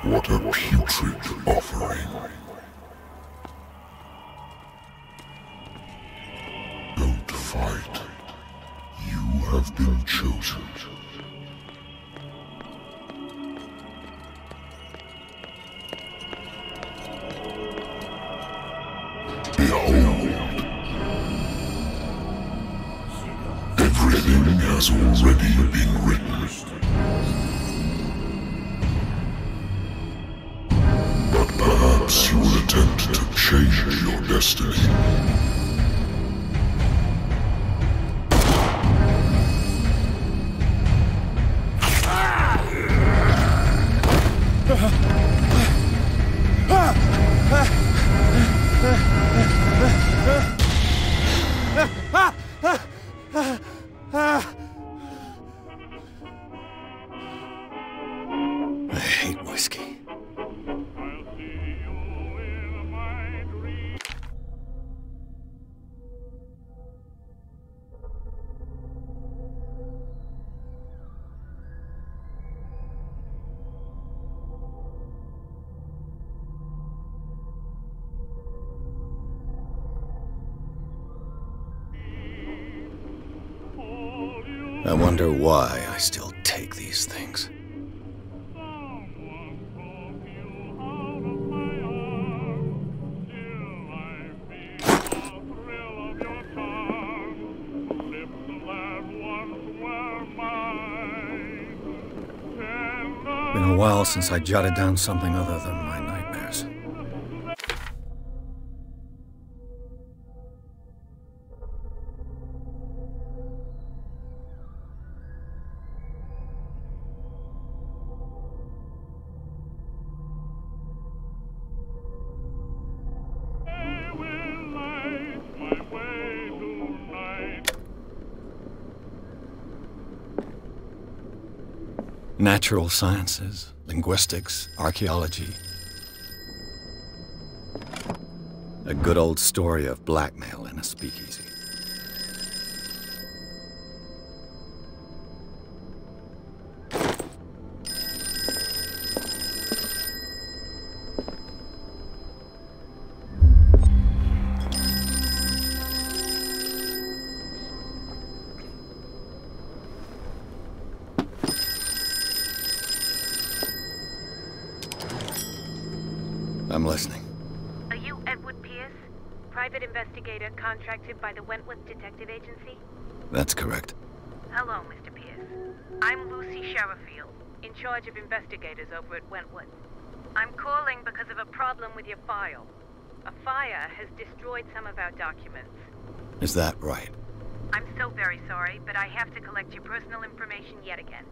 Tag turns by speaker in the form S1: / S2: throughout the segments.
S1: What a putrid offering. Don't fight. You have been chosen. Behold. Everything has already been written. But perhaps you will attempt to change your destiny.
S2: I hate whiskey. I wonder why I still take these things. Been a while since I jotted down something other than my nightmares. Natural sciences, linguistics, archaeology. A good old story of blackmail in a speakeasy. I'm listening.
S3: Are you Edward Pierce, private investigator contracted by the Wentworth Detective Agency?
S2: That's correct.
S3: Hello, Mr. Pierce. I'm Lucy Sherifield, in charge of investigators over at Wentworth. I'm calling because of a problem with your file. A fire has destroyed some of our documents.
S2: Is that right?
S3: I'm so very sorry, but I have to collect your personal information yet again.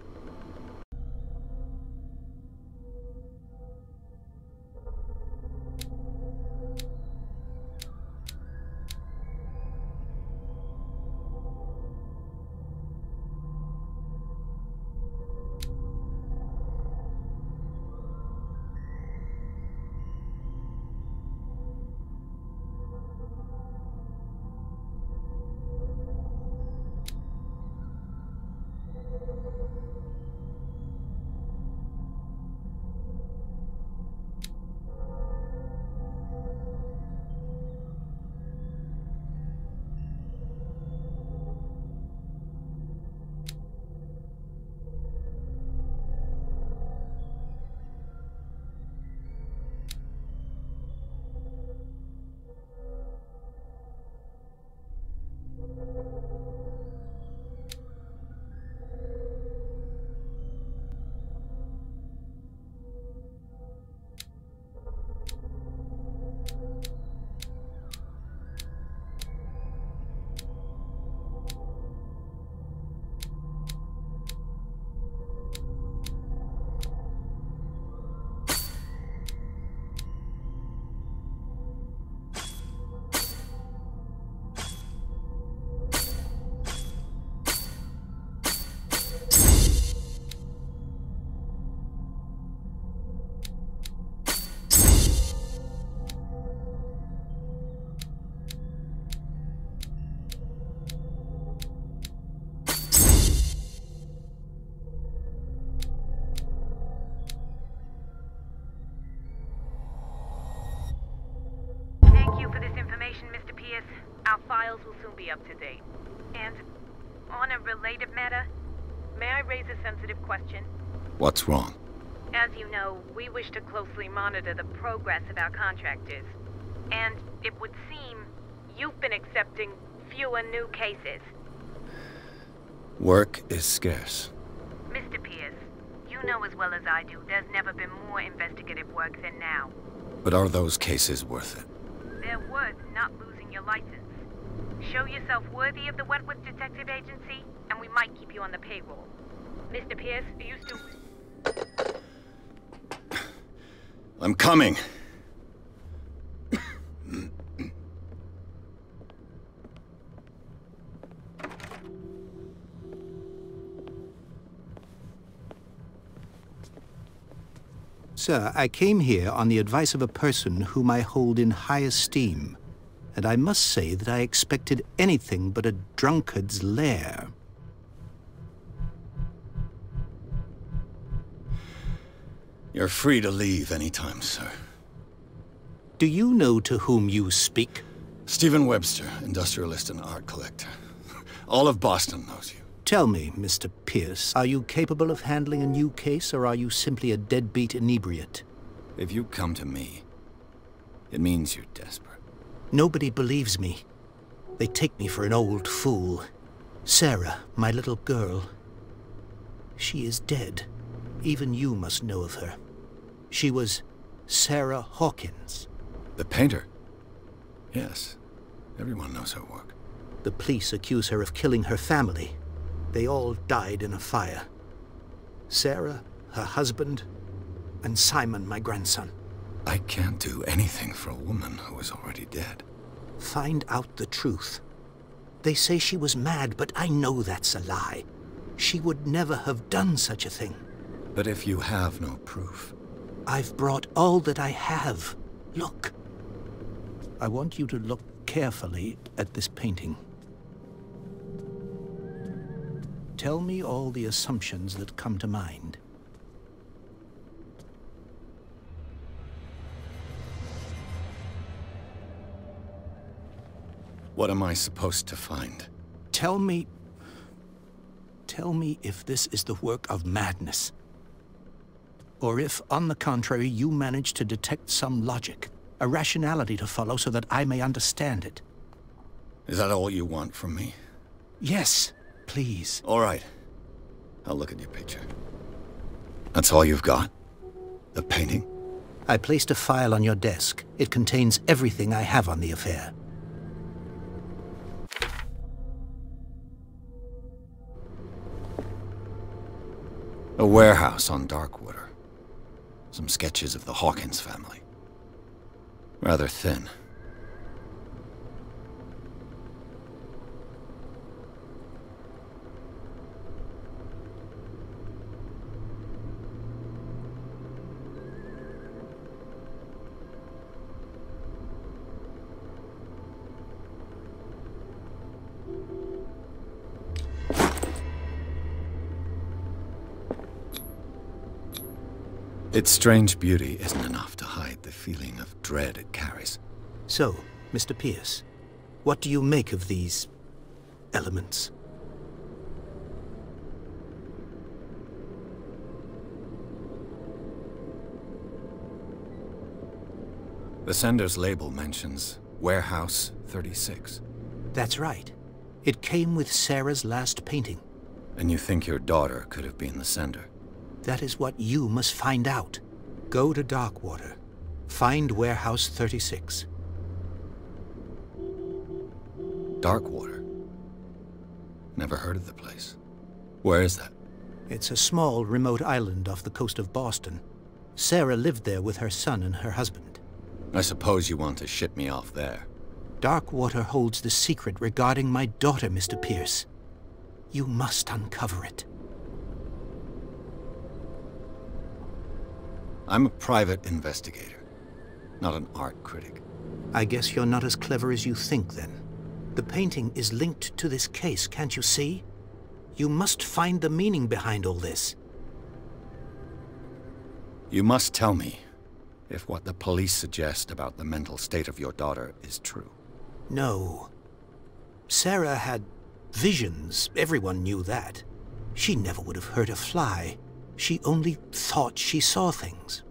S3: soon be up to date. And on a related matter, may I raise a sensitive question?
S2: What's wrong?
S3: As you know, we wish to closely monitor the progress of our contractors. And it would seem you've been accepting fewer new cases.
S2: Work is scarce.
S3: Mr. Pierce, you know as well as I do, there's never been more investigative work than now.
S2: But are those cases worth it?
S3: They're worth not losing your license. Show yourself worthy of the Wentworth Detective Agency, and we might keep you on the payroll. Mr. Pierce, are you still...
S2: I'm coming!
S4: Sir, I came here on the advice of a person whom I hold in high esteem, and I must say that I expected anything but a drunkard's lair.
S2: You're free to leave anytime, sir.
S4: Do you know to whom you speak?
S2: Stephen Webster, industrialist and art collector. All of Boston knows you.
S4: Tell me, Mr. Pierce, are you capable of handling a new case, or are you simply a deadbeat inebriate?
S2: If you come to me, it means you're desperate.
S4: Nobody believes me. They take me for an old fool. Sarah, my little girl, she is dead. Even you must know of her. She was Sarah Hawkins.
S2: The painter? Yes. Everyone knows her work.
S4: The police accuse her of killing her family. They all died in a fire. Sarah, her husband, and Simon, my grandson.
S2: I can't do anything for a woman who is already dead.
S4: Find out the truth. They say she was mad, but I know that's a lie. She would never have done such a thing.
S2: But if you have no proof...
S4: I've brought all that I have. Look. I want you to look carefully at this painting. Tell me all the assumptions that come to mind.
S2: What am I supposed to find?
S4: Tell me if this is the work of madness. Or if, on the contrary, you manage to detect some logic, a rationality to follow so that I may understand it.
S2: Is that all you want from me?
S4: Yes, please.
S2: All right. I'll look at your picture. That's all you've got? The painting?
S4: I placed a file on your desk. It contains everything I have on the affair.
S2: A warehouse on Darkwater. Some sketches of the Hawkins family. Rather thin. Its strange beauty isn't enough to hide the feeling of dread it carries.
S4: So, Mr. Pierce, what do you make of these elements?
S2: The sender's label mentions Warehouse 36.
S4: That's right. It came with Sarah's last painting.
S2: And you think your daughter could have been the sender?
S4: That is what you must find out. Go to Darkwater. Find Warehouse 36.
S2: Darkwater? Never heard of the place. Where is that?
S4: It's a small, remote island off the coast of Boston. Sarah lived there with her son and her husband.
S2: I suppose you want to ship me off there.
S4: Darkwater holds the secret regarding my daughter, Mr. Pierce. You must uncover it.
S2: I'm a private investigator, not an art critic.
S4: I guess you're not as clever as you think, then. The painting is linked to this case, can't you see? You must find the meaning behind all this.
S2: You must tell me if what the police suggest about the mental state of your daughter is true.
S4: No. Sarah had visions. Everyone knew that. She never would have hurt a fly. She only thought she saw things.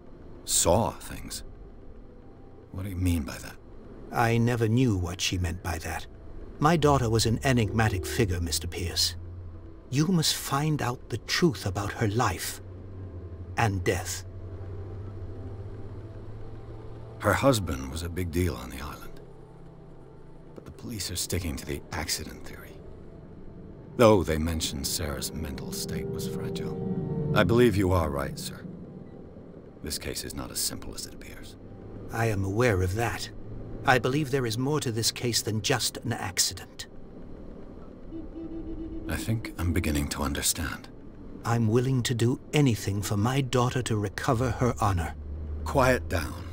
S2: Saw things? What do you mean by that?
S4: I never knew what she meant by that. My daughter was an enigmatic figure, Mr. Pierce. You must find out the truth about her life and death.
S2: Her husband was a big deal on the island. But the police are sticking to the accident theory. Though they mentioned Sarah's mental state was fragile. I believe you are right, sir. This case is not as simple as it appears.
S4: I am aware of that. I believe there is more to this case than just an accident.
S2: I think I'm beginning to understand.
S4: I'm willing to do anything for my daughter to recover her honor.
S2: Quiet down.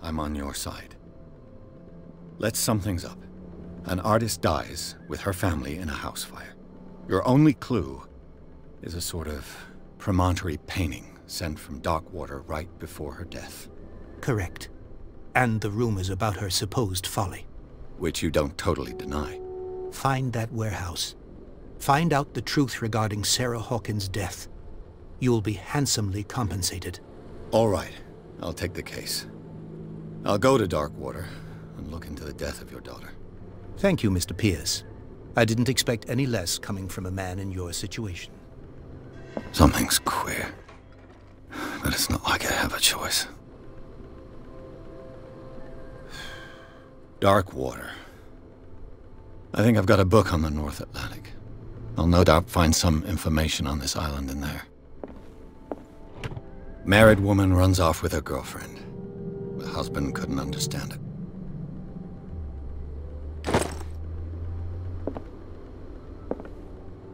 S2: I'm on your side. Let's sum things up. An artist dies with her family in a house fire. Your only clue is a sort of promontory painting sent from Darkwater right before her death.
S4: Correct. And the rumors about her supposed folly.
S2: Which you don't totally deny.
S4: Find that warehouse. Find out the truth regarding Sarah Hawkins' death. You'll be handsomely compensated.
S2: All right. I'll take the case. I'll go to Darkwater and look into the death of your daughter.
S4: Thank you, Mr. Pierce. I didn't expect any less coming from a man in your situation.
S2: Something's queer. But it's not like I have a choice. Darkwater. I think I've got a book on the North Atlantic. I'll no doubt find some information on this island in there. Married woman runs off with her girlfriend. The husband couldn't understand it.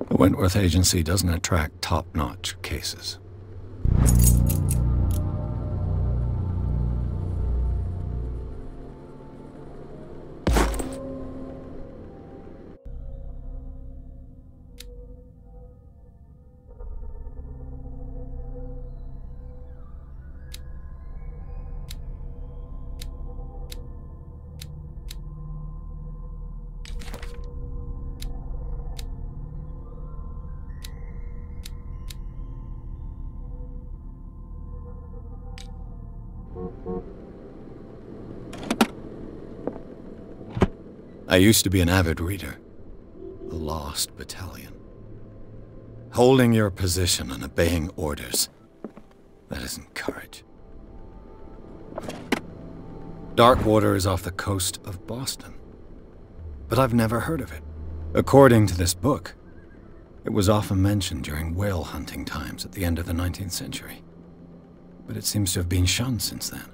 S2: The Wentworth Agency doesn't attract top-notch cases. I used to be an avid reader. The Lost Battalion. Holding your position and obeying orders. That isn't courage. Darkwater is off the coast of Boston. But I've never heard of it. According to this book, it was often mentioned during whale hunting times at the end of the 19th century. But it seems to have been shunned since then.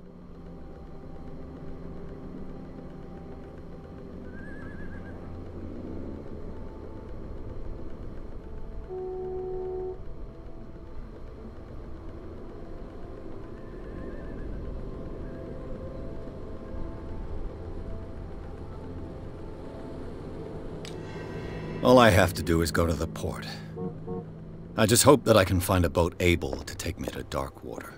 S2: All I have to do is go to the port. I just hope that I can find a boat able to take me to Darkwater.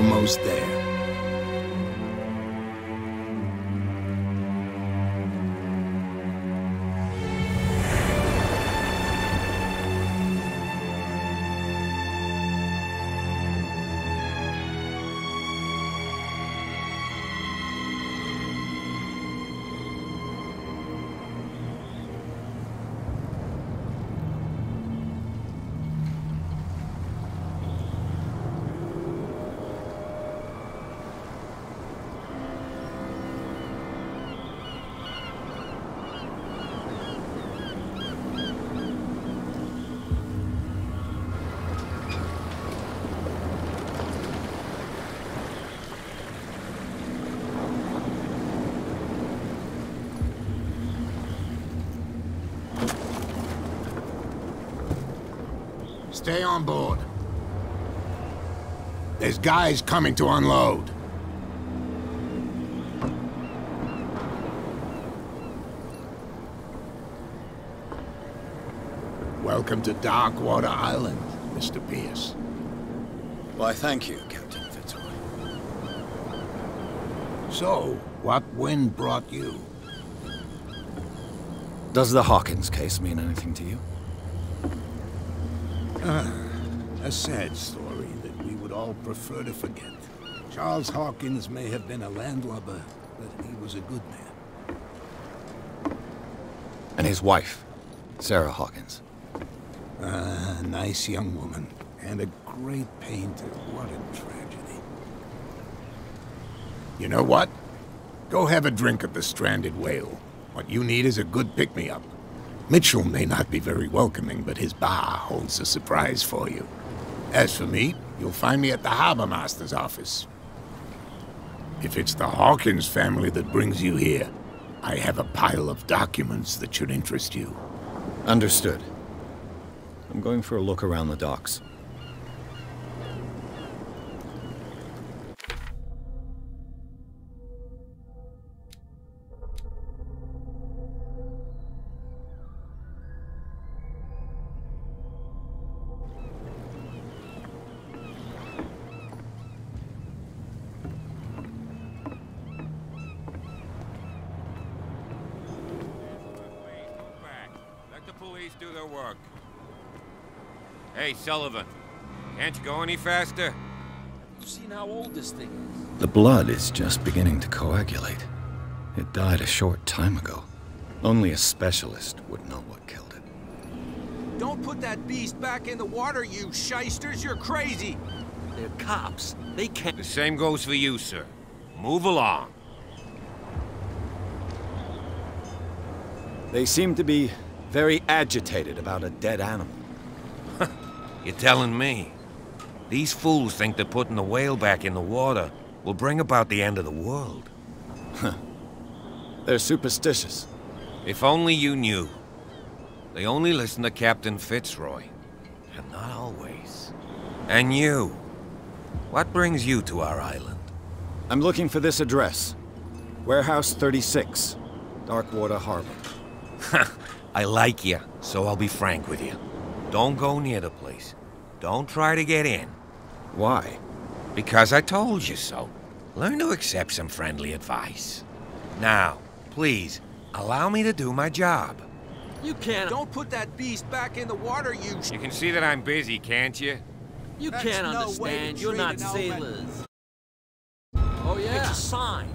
S5: almost there. Stay on board. There's guys coming to unload. Welcome to Darkwater Island, Mr. Pierce.
S2: Why, thank you, Captain Fitzroy.
S5: So, what wind brought you?
S2: Does the Hawkins case mean anything to you?
S5: A sad story that we would all prefer to forget. Charles Hawkins may have been a landlubber, but he was a good man.
S2: And his wife, Sarah Hawkins.
S5: A nice young woman, and a great painter. What a tragedy. You know what? Go have a drink at the Stranded Whale. What you need is a good pick-me-up. Mitchell may not be very welcoming, but his bar holds a surprise for you. As for me, you'll find me at the Harbor Master's office. If it's the Hawkins family that brings you here, I have a pile of documents that should interest you.
S2: Understood. I'm going for a look around the docks.
S6: Do their work. Hey, Sullivan, can't you go any faster?
S7: You've seen how old this thing is.
S2: The blood is just beginning to coagulate. It died a short time ago. Only a specialist would know what killed it.
S7: Don't put that beast back in the water, you shysters! You're crazy! They're cops. They can't...
S6: The same goes for you, sir. Move along.
S2: They seem to be very agitated about a dead animal.
S6: You're telling me? These fools think that putting the whale back in the water will bring about the end of the world.
S2: They're superstitious.
S6: If only you knew. They only listen to Captain Fitzroy. And not always. And you. What brings you to our island?
S2: I'm looking for this address. Warehouse 36, Darkwater Harbor.
S6: I like you, so I'll be frank with you. Don't go near the place. Don't try to get in.
S2: Why?
S6: Because I told you so. Learn to accept some friendly advice. Now, please, allow me to do my job.
S7: You can't... Don't put that beast back in the water, you...
S6: You can see that I'm busy, can't you?
S7: You can't understand. You're not sailors. Oh, yeah? It's a sign.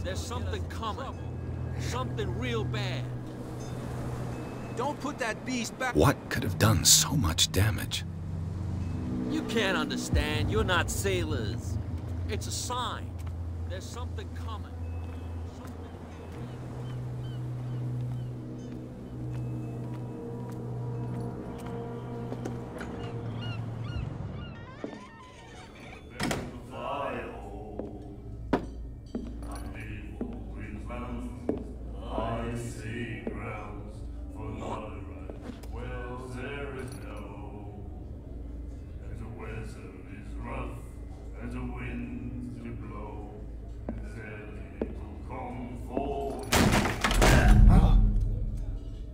S7: There's something coming. Something real bad. Don't put that beast back...
S2: What could have done so much damage?
S7: You can't understand. You're not sailors. It's a sign. There's something coming.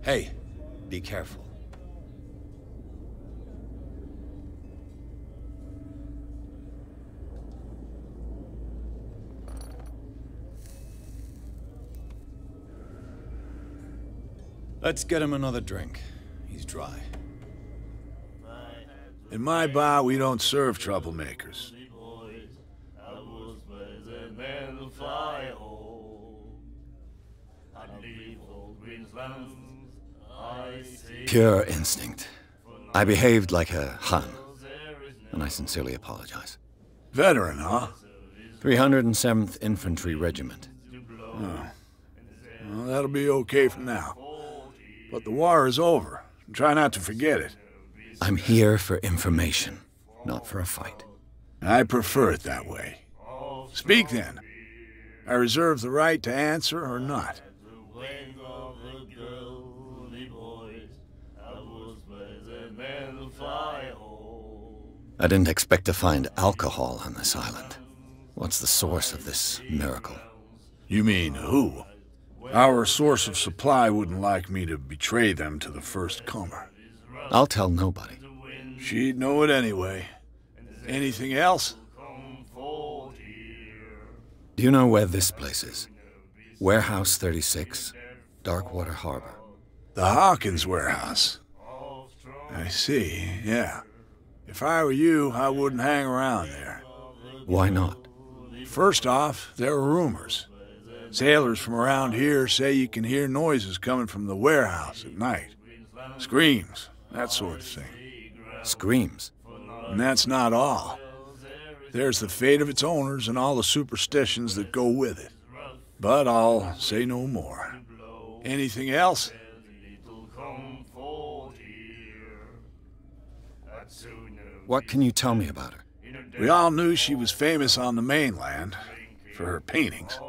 S2: Hey, be careful. Let's get him another drink. He's dry.
S8: In my bar, we don't serve troublemakers.
S2: Pure instinct. I behaved like a Hun, and I sincerely apologize.
S8: Veteran, huh?
S2: 307th Infantry Regiment.
S8: Oh. Well, that'll be okay for now. But the war is over. Try not to forget it.
S2: I'm here for information, not for a fight.
S8: I prefer it that way. Speak then. I reserve the right to answer or not.
S2: I didn't expect to find alcohol on this island. What's the source of this miracle?
S8: You mean who? Our source of supply wouldn't like me to betray them to the first comer.
S2: I'll tell nobody.
S8: She'd know it anyway. Anything else?
S2: Do you know where this place is? Warehouse 36, Darkwater Harbor.
S8: The Hawkins warehouse. I see, yeah. If I were you, I wouldn't hang around there.
S2: Why not?
S8: First off, there are rumors. Sailors from around here say you can hear noises coming from the warehouse at night. Screams, that sort of thing.
S2: Screams?
S8: And that's not all. There's the fate of its owners and all the superstitions that go with it. But I'll say no more. Anything else?
S2: What can you tell me about her?
S8: We all knew she was famous on the mainland for her paintings.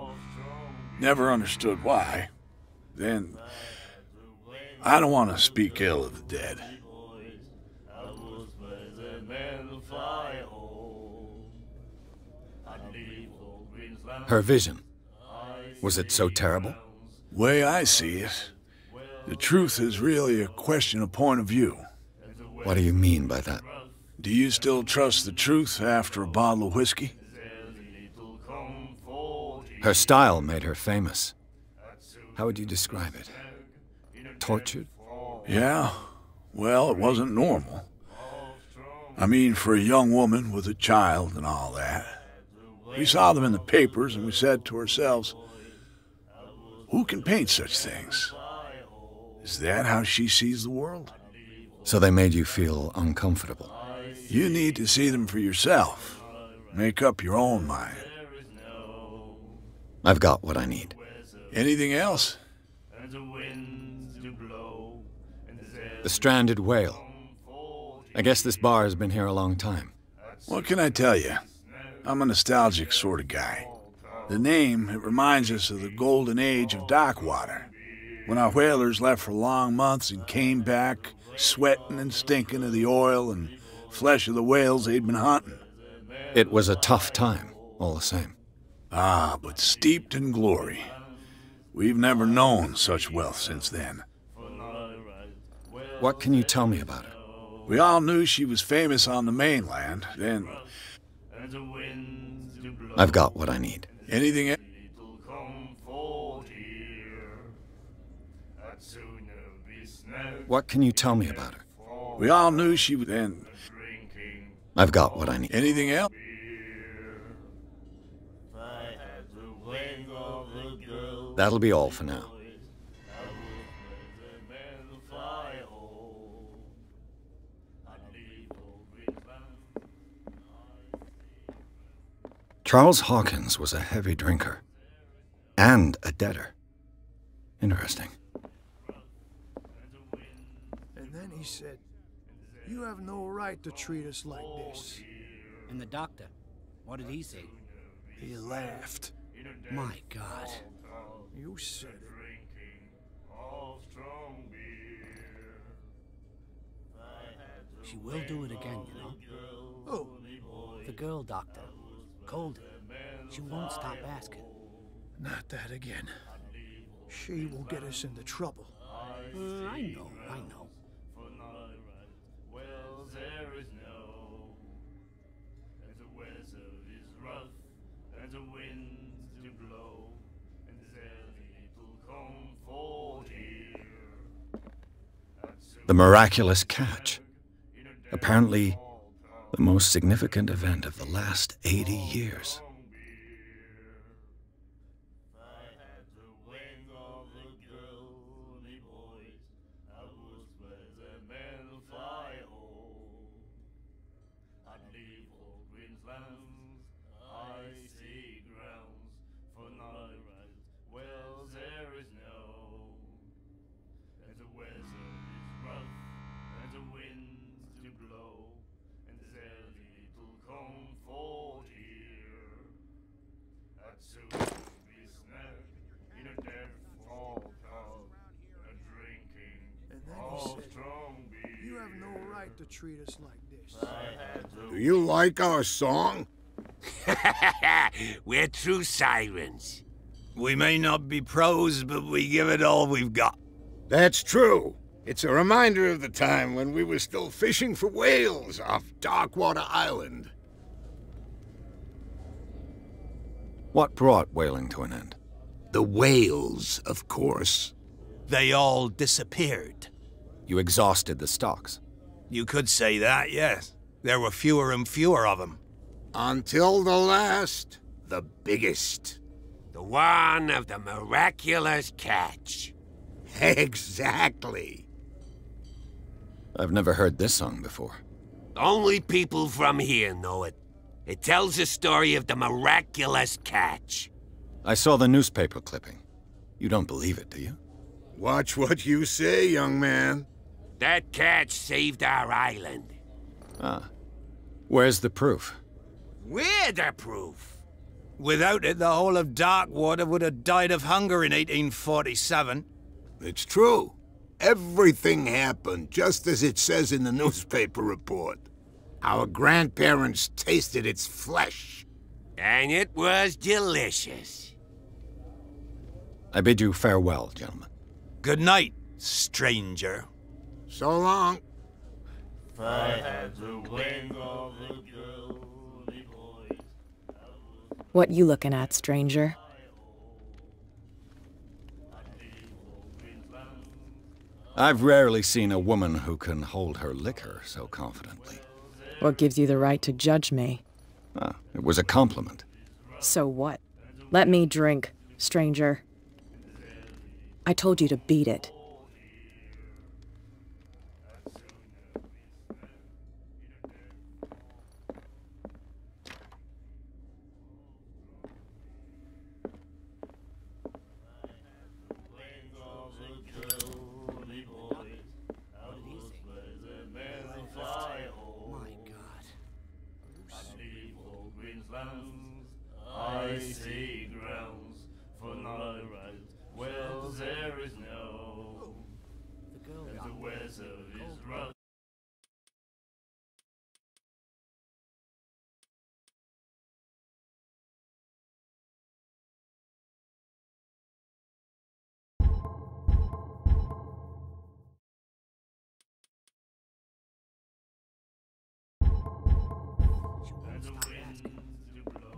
S8: Never understood why. Then, I don't want to speak ill of the dead.
S2: Her vision. Was it so terrible?
S8: Way I see it, the truth is really a question of point of view.
S2: What do you mean by that?
S8: Do you still trust the truth after a bottle of whiskey?
S2: Her style made her famous. How would you describe it? Tortured?
S8: Yeah. Well, it wasn't normal. I mean, for a young woman with a child and all that. We saw them in the papers and we said to ourselves, who can paint such things? Is that how she sees the world?
S2: So they made you feel uncomfortable?
S8: You need to see them for yourself. Make up your own mind.
S2: I've got what I need.
S8: Anything else?
S2: The stranded whale. I guess this bar has been here a long time.
S8: What can I tell you? I'm a nostalgic sort of guy. The name, it reminds us of the golden age of dockwater, when our whalers left for long months and came back sweating and stinking of the oil and flesh of the whales they'd been hunting.
S2: It was a tough time, all the same.
S8: Ah, but steeped in glory. We've never known such wealth since then.
S2: What can you tell me about her?
S8: We all knew she was famous on the mainland, then...
S2: I've got what I need.
S8: Anything else?
S2: What can you tell me about her?
S8: We all knew she was then...
S2: I've got what I need.
S8: Anything else?
S2: That'll be all for now. Charles Hawkins was a heavy drinker. And a debtor. Interesting.
S9: And then he said, "You have no right to treat us like this."
S10: And the doctor, what did he say?
S9: He laughed.
S10: My God.
S9: You said it.
S10: She will do it again, you know.
S9: Oh,
S10: The girl doctor. Goldie. She won't stop asking.
S9: not that again. She will get us into trouble.
S10: I know, I know.
S2: The miraculous catch. Apparently, the most significant event of the last 80 years.
S9: To treat us like this.
S5: Do you like our song?
S11: We're true sirens.
S12: We may not be pros, but we give it all we've got.
S5: That's true. It's a reminder of the time when we were still fishing for whales off Darkwater Island.
S2: What brought whaling to an end?
S5: The whales, of course.
S12: They all disappeared.
S2: You exhausted the stocks.
S12: You could say that, yes. There were fewer and fewer of them.
S5: Until the last, the biggest.
S11: The one of the miraculous catch.
S5: Exactly.
S2: I've never heard this song before.
S11: Only people from here know it. It tells the story of the miraculous catch.
S2: I saw the newspaper clipping. You don't believe it, do you?
S5: Watch what you say, young man.
S11: That catch saved our island.
S2: Ah. Where's the proof?
S11: We're the proof.
S12: Without it, the whole of Darkwater would have died of hunger in 1847.
S5: It's true. Everything happened just as it says in the newspaper report. Our grandparents tasted its flesh.
S11: And it was delicious.
S2: I bid you farewell, gentlemen.
S12: Good night, stranger.
S5: So long.
S13: If I had the wing of a girl, boys.
S14: What you looking at, stranger?
S2: I've rarely seen a woman who can hold her liquor so confidently.
S14: What gives you the right to judge me?
S2: Ah, it was a compliment.
S14: So what? Let me drink, stranger. I told you to beat it.
S13: I see grounds for not a right. Well, there is no. And the weather is rough.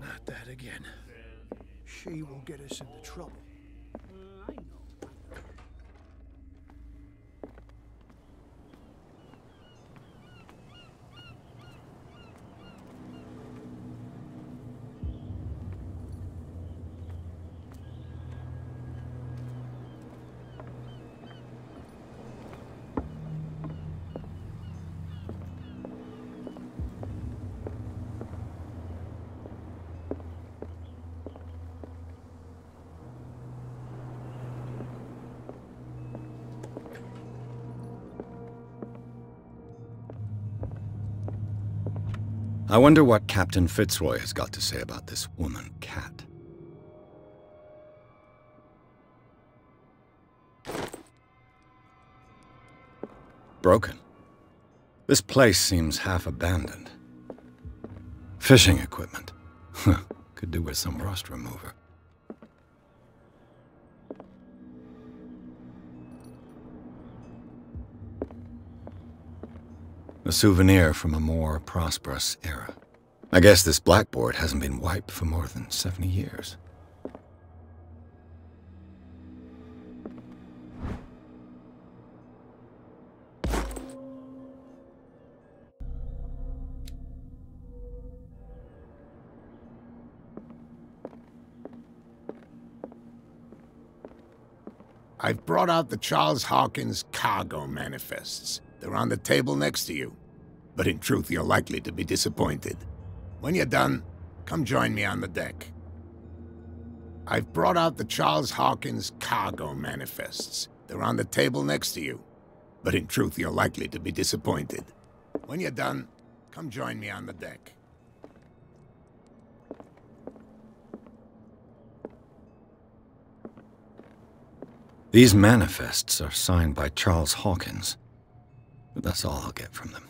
S9: Not that again. She will get us into trouble.
S10: I know.
S2: I wonder what Captain Fitzroy has got to say about this woman, Cat. Broken. This place seems half abandoned. Fishing equipment. Could do with some rust remover. A souvenir from a more prosperous era. I guess this blackboard hasn't been wiped for more than 70 years.
S5: I've brought out the Charles Hawkins cargo manifests. They're on the table next to you. But in truth, you're likely to be disappointed. When you're done, come join me on the deck. I've brought out the Charles Hawkins cargo manifests. They're on the table next to you. But in truth, you're likely to be disappointed. When you're done, come join me on the deck.
S2: These manifests are signed by Charles Hawkins, but that's all I'll get from them.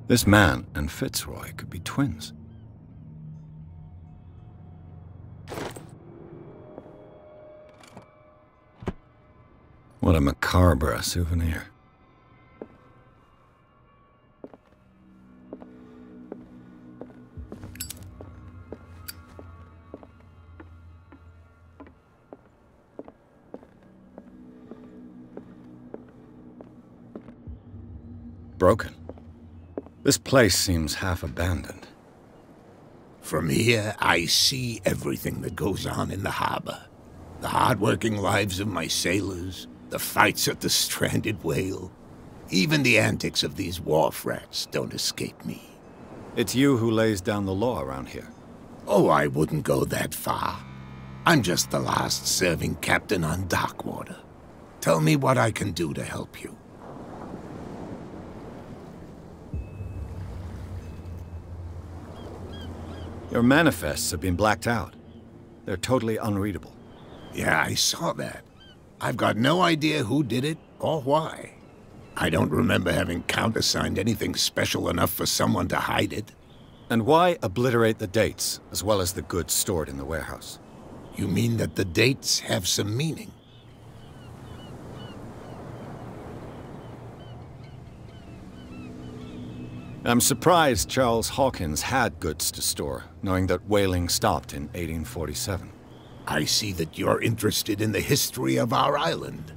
S2: This man and Fitzroy could be twins. What a macabre souvenir. Broken. This place seems half abandoned.
S5: From here, I see everything that goes on in the harbor. The hard-working lives of my sailors, the fights at the stranded whale. Even the antics of these wharf rats don't escape me.
S2: It's you who lays down the law around here.
S5: Oh, I wouldn't go that far. I'm just the last serving captain on Darkwater. Tell me what I can do to help you.
S2: Your manifests have been blacked out. They're totally unreadable.
S5: Yeah, I saw that. I've got no idea who did it or why. I don't remember having countersigned anything special enough for someone to hide it.
S2: And why obliterate the dates, as well as the goods stored in the warehouse?
S5: You mean that the dates have some meaning?
S2: I'm surprised Charles Hawkins had goods to store, knowing that whaling stopped in 1847.
S5: I see that you're interested in the history of our island.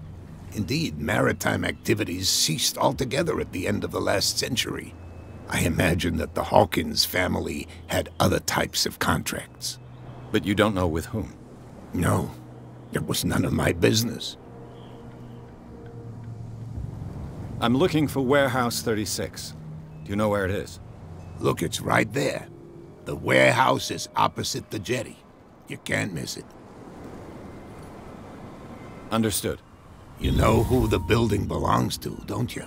S5: Indeed, maritime activities ceased altogether at the end of the last century. I imagine that the Hawkins family had other types of contracts.
S2: But you don't know with whom?
S5: No, it was none of my business.
S2: I'm looking for Warehouse 36. Do you know where it is?
S5: Look, it's right there. The warehouse is opposite the jetty. You can't miss it.
S2: Understood.
S5: You know who the building belongs to, don't you?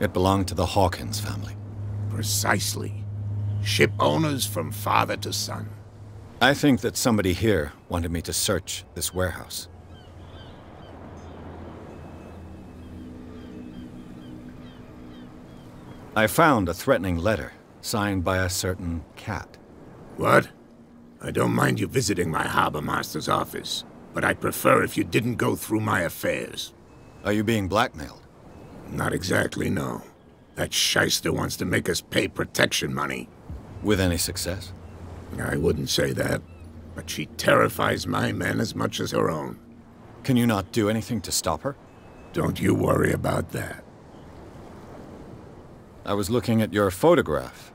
S2: It belonged to the Hawkins family.
S5: Precisely. Ship owners from father to son.
S2: I think that somebody here wanted me to search this warehouse. I found a threatening letter, signed by a certain cat.
S5: What? I don't mind you visiting my harbor master's office, but I'd prefer if you didn't go through my affairs.
S2: Are you being blackmailed?
S5: Not exactly, no. That shyster wants to make us pay protection money.
S2: With any success?
S5: I wouldn't say that, but she terrifies my men as much as her own.
S2: Can you not do anything to stop her?
S5: Don't you worry about that.
S2: I was looking at your photograph.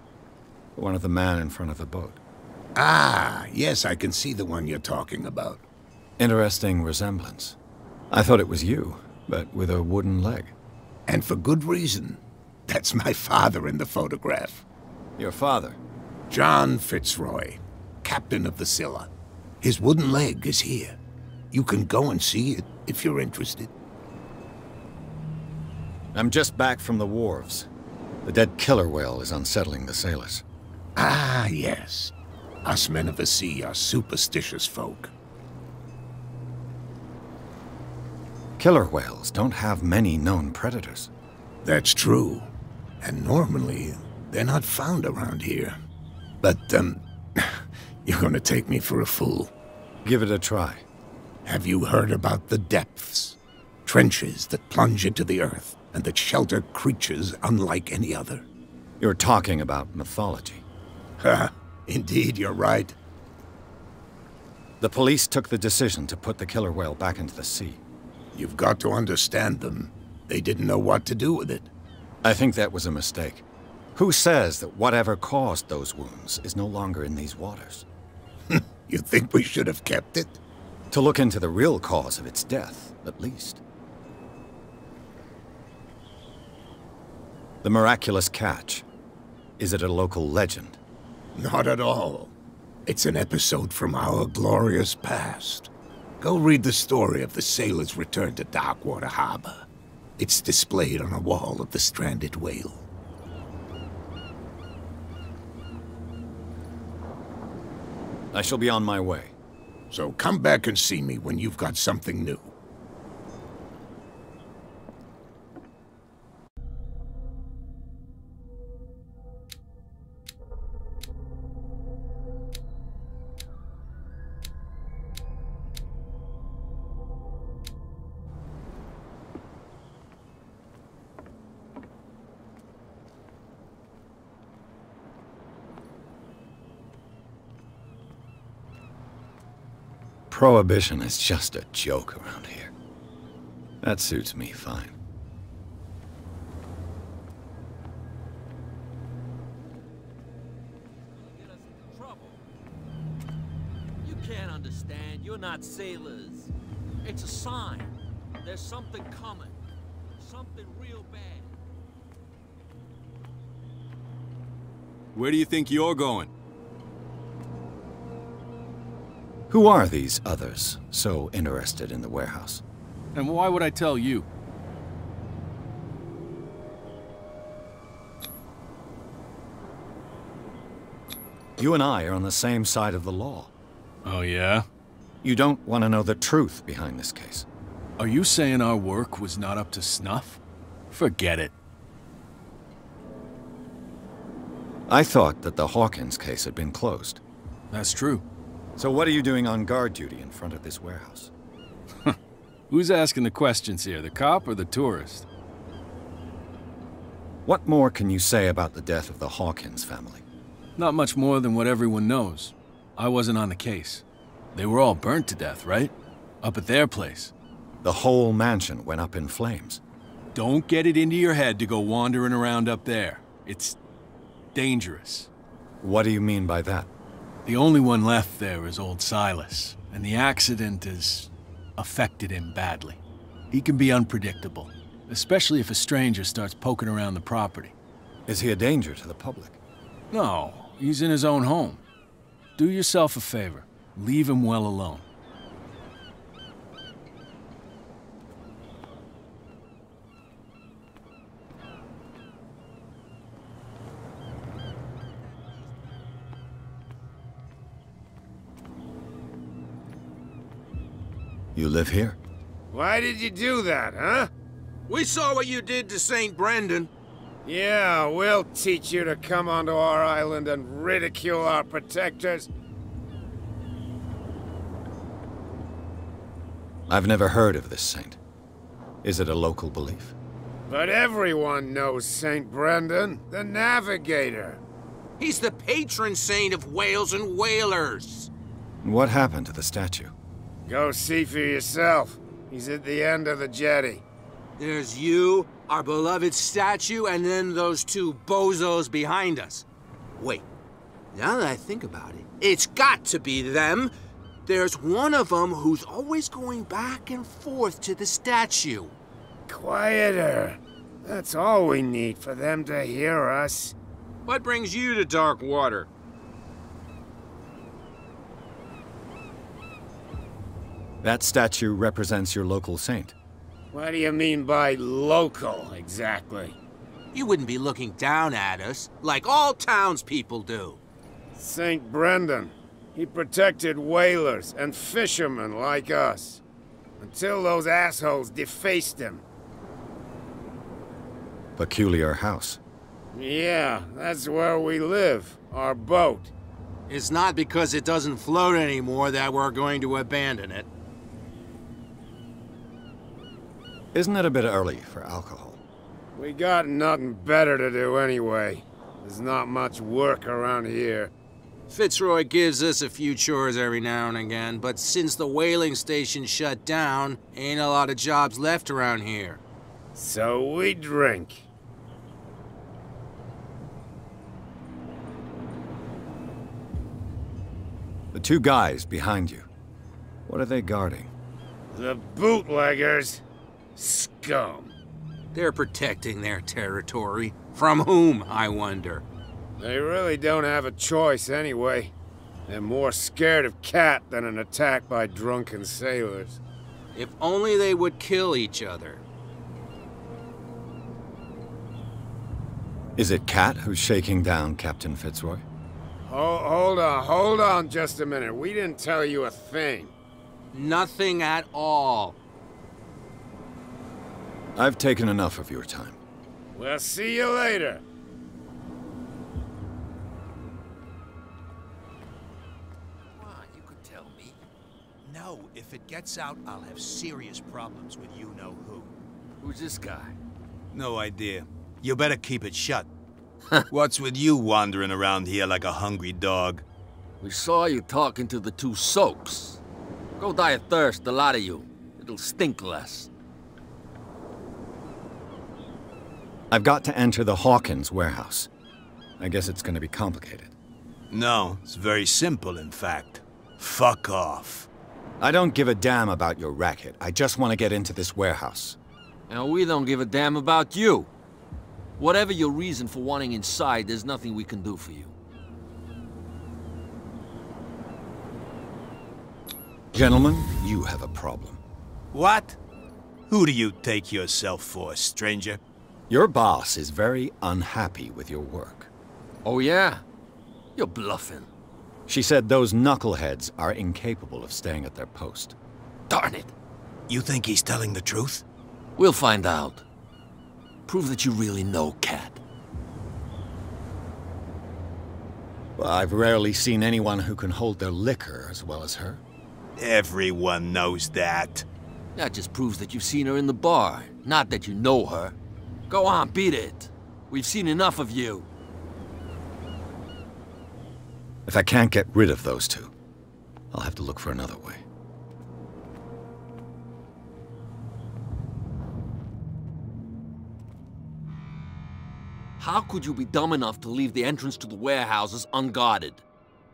S2: One of the man in front of the boat.
S5: Ah, yes, I can see the one you're talking about.
S2: Interesting resemblance. I thought it was you, but with a wooden leg.
S5: And for good reason. That's my father in the photograph.
S2: Your father?
S5: John Fitzroy, captain of the Scylla. His wooden leg is here. You can go and see it if you're interested.
S2: I'm just back from the wharves. The dead killer whale is unsettling the sailors.
S5: Ah, yes. Us men of the sea are superstitious folk.
S2: Killer whales don't have many known predators.
S5: That's true. And normally, they're not found around here. But, you're gonna take me for a fool.
S2: Give it a try.
S5: Have you heard about the depths? Trenches that plunge into the earth and that shelter creatures unlike any other.
S2: You're talking about mythology.
S5: Ha! Indeed, you're right.
S2: The police took the decision to put the killer whale back into the sea.
S5: You've got to understand them. They didn't know what to do with it.
S2: I think that was a mistake. Who says that whatever caused those wounds is no longer in these waters?
S5: You think we should have kept it?
S2: To look into the real cause of its death, at least. The miraculous catch. Is it a local legend?
S5: Not at all. It's an episode from our glorious past. Go read the story of the sailor's return to Darkwater Harbor. It's displayed on a wall of the stranded whale.
S2: I shall be on my way.
S5: So come back and see me when you've got something new.
S2: Prohibition is just a joke around here. That suits me fine.
S7: You can't understand. You're not sailors. It's a sign. There's something coming. Something real bad.
S15: Where do you think you're going?
S2: Who are these others so interested in the warehouse?
S15: And why would I tell you?
S2: You and I are on the same side of the law.
S15: Oh, yeah?
S2: You don't want to know the truth behind this case.
S15: Are you saying our work was not up to snuff? Forget it.
S2: I thought that the Hawkins case had been closed.
S15: That's true.
S2: So what are you doing on guard duty in front of this warehouse?
S15: Who's asking the questions here, the cop or the tourist?
S2: What more can you say about the death of the Hawkins family?
S15: Not much more than what everyone knows. I wasn't on the case. They were all burnt to death, right? Up at their place.
S2: The whole mansion went up in flames.
S15: Don't get it into your head to go wandering around up there. It's dangerous.
S2: What do you mean by that?
S15: The only one left there is old Silas, and the accident has affected him badly. He can be unpredictable, especially if a stranger starts poking around the property.
S2: Is he a danger to the public?
S15: No, he's in his own home. Do yourself a favor. Leave him well alone.
S2: You live here?
S12: Why did you do that, huh?
S11: We saw what you did to St. Brendan.
S12: Yeah, we'll teach you to come onto our island and ridicule our protectors.
S2: I've never heard of this saint. Is it a local belief?
S12: But everyone knows St. Brendan, the Navigator.
S11: He's the patron saint of whales and whalers.
S2: What happened to the statue?
S12: Go see for yourself. He's at the end of the jetty.
S11: There's you, our beloved statue, and then those two bozos behind us. Wait, now that I think about it, it's got to be them. There's one of them who's always going back and forth to the statue.
S12: Quieter. That's all we need for them to hear us.
S11: What brings you to Darkwater?
S2: That statue represents your local saint.
S12: What do you mean by local, exactly?
S11: You wouldn't be looking down at us, like all townspeople do.
S12: St. Brendan. He protected whalers and fishermen like us. Until those assholes defaced him.
S2: Peculiar house.
S12: Yeah, that's where we live. Our boat.
S11: It's not because it doesn't float anymore that we're going to abandon it.
S2: Isn't it a bit early for alcohol?
S12: We got nothing better to do anyway. There's not much work around here.
S11: Fitzroy gives us a few chores every now and again, but since the whaling station shut down, ain't a lot of jobs left around here.
S12: So we drink.
S2: The two guys behind you, what are they guarding?
S12: The bootleggers. Scum.
S11: They're protecting their territory. From whom, I wonder?
S12: They really don't have a choice anyway. They're more scared of Cat than an attack by drunken sailors.
S11: If only they would kill each other.
S2: Is it Cat who's shaking down Captain Fitzroy?
S12: Hold on just a minute. We didn't tell you a thing.
S11: Nothing at all.
S2: I've taken enough of your time.
S12: We'll see you later.
S11: Come on, you could tell me.
S4: No, if it gets out, I'll have serious problems with you-know-who.
S7: Who's this guy?
S16: No idea. You better keep it shut. What's with you wandering around here like a hungry dog?
S7: We saw you talking to the two soaks. Go die of thirst, the lot of you. It'll stink less.
S2: I've got to enter the Hawkins warehouse. I guess it's going to be complicated.
S16: No, it's very simple, in fact. Fuck off.
S2: I don't give a damn about your racket. I just want to get into this warehouse.
S7: And we don't give a damn about you. Whatever your reason for wanting inside, there's nothing we can do for you.
S2: Gentlemen, you have a problem.
S16: What? Who do you take yourself for, stranger?
S2: Your boss is very unhappy with your work.
S7: Oh yeah? You're bluffing.
S2: She said those knuckleheads are incapable of staying at their post.
S7: Darn it!
S16: You think he's telling the truth?
S7: We'll find out. Prove that you really know Cat.
S2: Well, I've rarely seen anyone who can hold their liquor as well as her.
S16: Everyone knows that.
S7: That just proves that you've seen her in the bar, not that you know her. Go on, beat it. We've seen enough of you.
S2: If I can't get rid of those two, I'll have to look for another way.
S7: How could you be dumb enough to leave the entrance to the warehouses unguarded?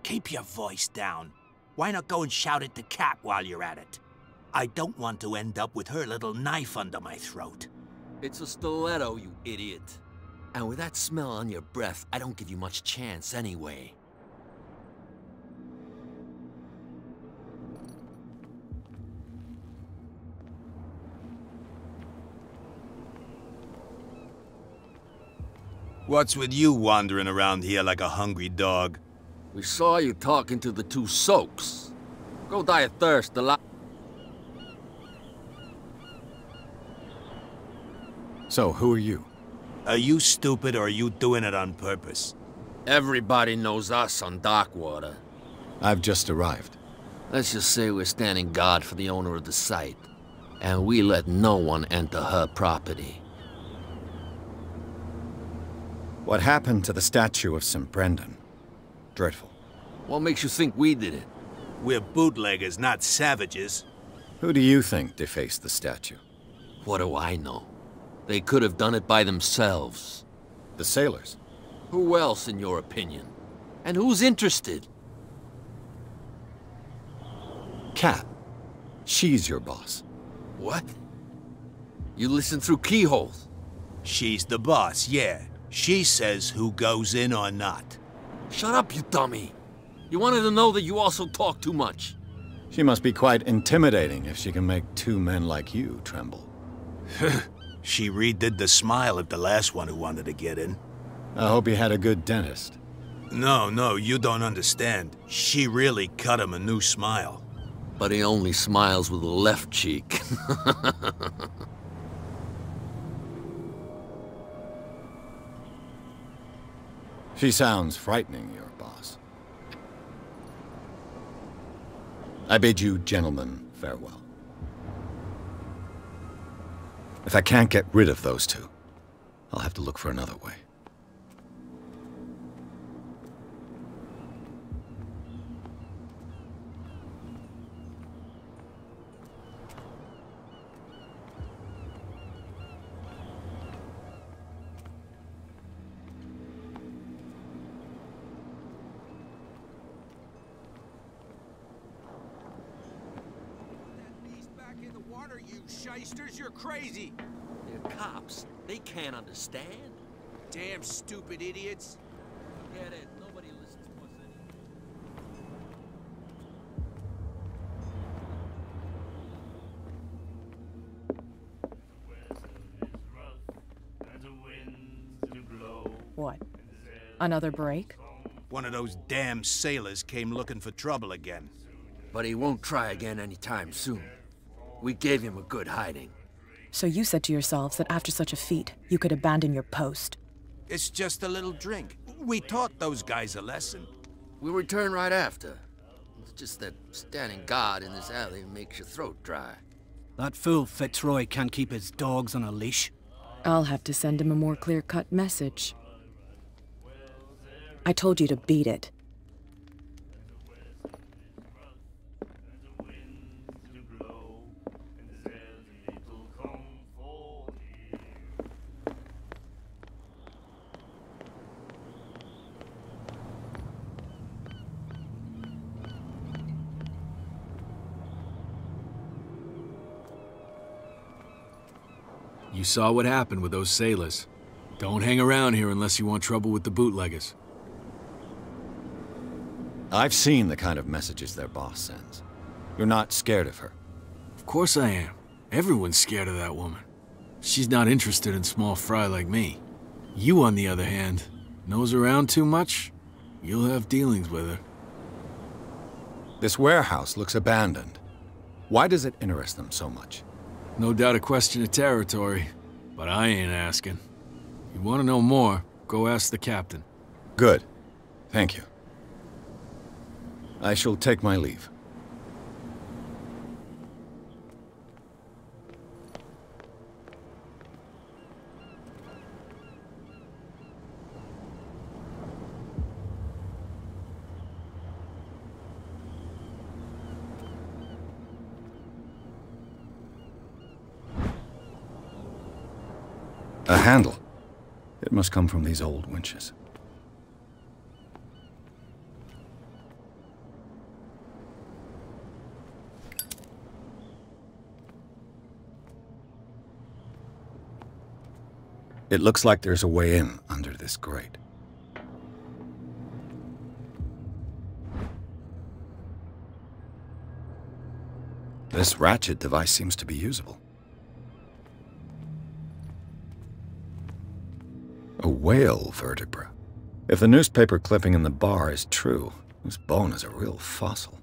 S4: Keep your voice down. Why not go and shout it to Cat while you're at it? I don't want to end up with her little knife under my throat.
S7: It's a stiletto, you idiot. And with that smell on your breath, I don't give you much chance anyway.
S16: What's with you wandering around here like a hungry dog?
S7: We saw you talking to the two soaks. Go die of thirst, the lot.
S2: So, who are you?
S16: Are you stupid or are you doing it on purpose?
S7: Everybody knows us on Darkwater.
S2: I've just arrived.
S7: Let's just say we're standing guard for the owner of the site. And we let no one enter her property.
S2: What happened to the statue of St. Brendan? Dreadful.
S7: What makes you think we did it?
S16: We're bootleggers, not savages.
S2: Who do you think defaced the statue?
S7: What do I know? They could have done it by themselves.
S2: The sailors?
S7: Who else, in your opinion? And who's interested?
S2: Cat. She's your boss.
S7: What? You listen through keyholes?
S16: She's the boss, yeah. She says who goes in or not.
S7: Shut up, you dummy. You wanted to know that you also talk too much.
S2: She must be quite intimidating if she can make two men like you tremble.
S16: She redid the smile at the last one who wanted to get in.
S2: I hope he had a good dentist.
S16: No, you don't understand. She really cut him a new smile.
S7: But he only smiles with the left cheek.
S2: She sounds frightening, your boss. I bid you gentlemen farewell. If I can't get rid of those two, I'll have to look for another way.
S11: Shysters, you're crazy!
S7: They're cops. They can't understand.
S11: Damn stupid idiots.
S7: Forget it. Nobody listens to us
S13: anymore.
S14: What? Another break?
S16: One of those damn sailors came looking for trouble again.
S7: But he won't try again anytime soon. We gave him a good hiding.
S14: So you said to yourselves that after such a feat, you could abandon your post.
S16: It's just a little drink. We taught those guys a lesson.
S7: We'll return right after. It's just that standing guard in this alley makes your throat dry.
S10: That fool Fitzroy can't keep his dogs on a leash.
S14: I'll have to send him a more clear-cut message. I told you to beat it.
S15: You saw what happened with those sailors. Don't hang around here unless you want trouble with the bootleggers.
S2: I've seen the kind of messages their boss sends. You're not scared of her.
S15: Of course I am. Everyone's scared of that woman. She's not interested in small fry like me. You, on the other hand, nose around too much, you'll have dealings with her.
S2: This warehouse looks abandoned. Why does it interest them so much?
S15: No doubt a question of territory, but I ain't asking. You want to know more, go ask the captain.
S2: Good. Thank you. I shall take my leave. A handle. It must come from these old winches. It looks like there's a way in under this grate. This ratchet device seems to be usable. A whale vertebra. If the newspaper clipping in the bar is true, this bone is a real fossil.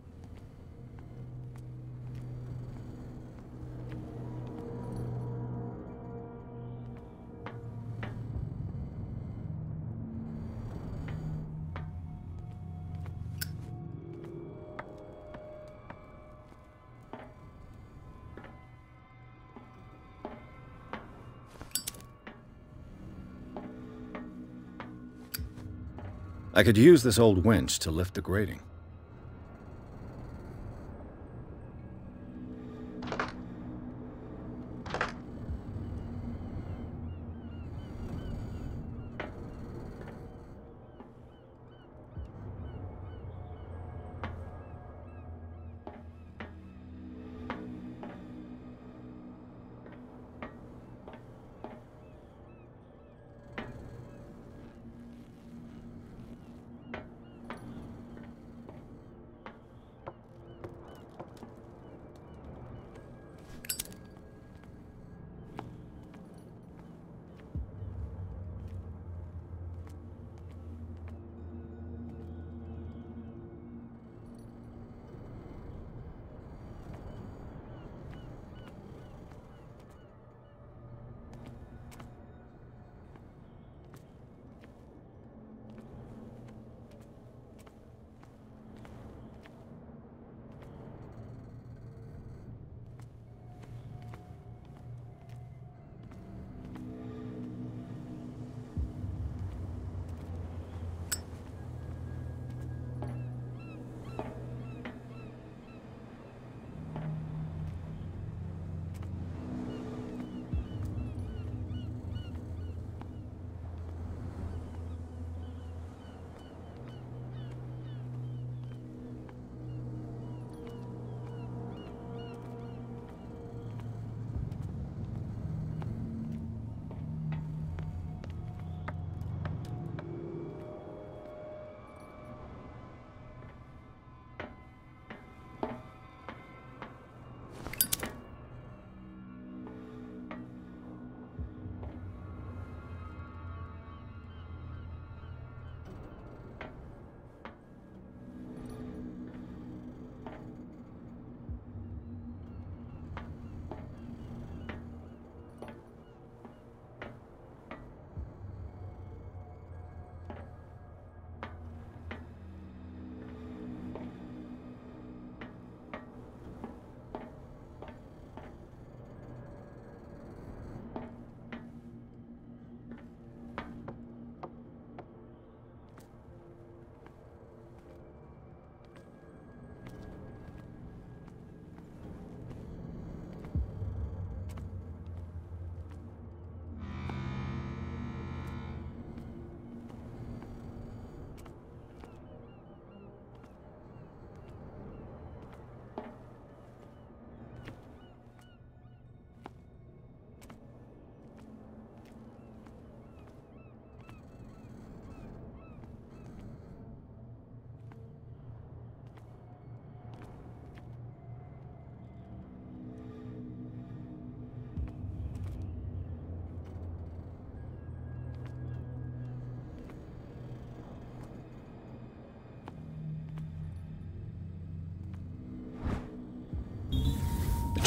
S2: I could use this old winch to lift the grating.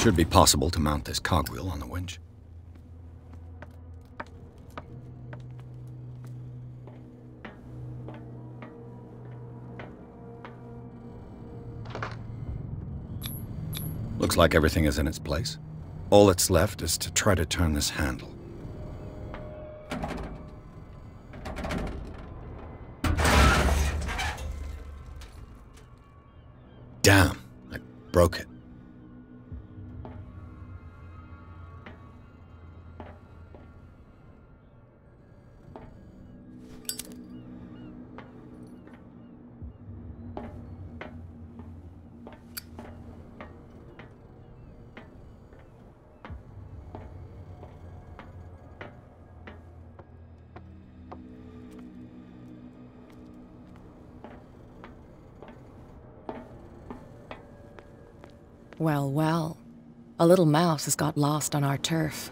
S2: Should be possible to mount this cogwheel on the winch. Looks like everything is in its place. All that's left is to try to turn this handle. Damn, I broke it.
S14: Well, well. A little mouse has got lost on our turf.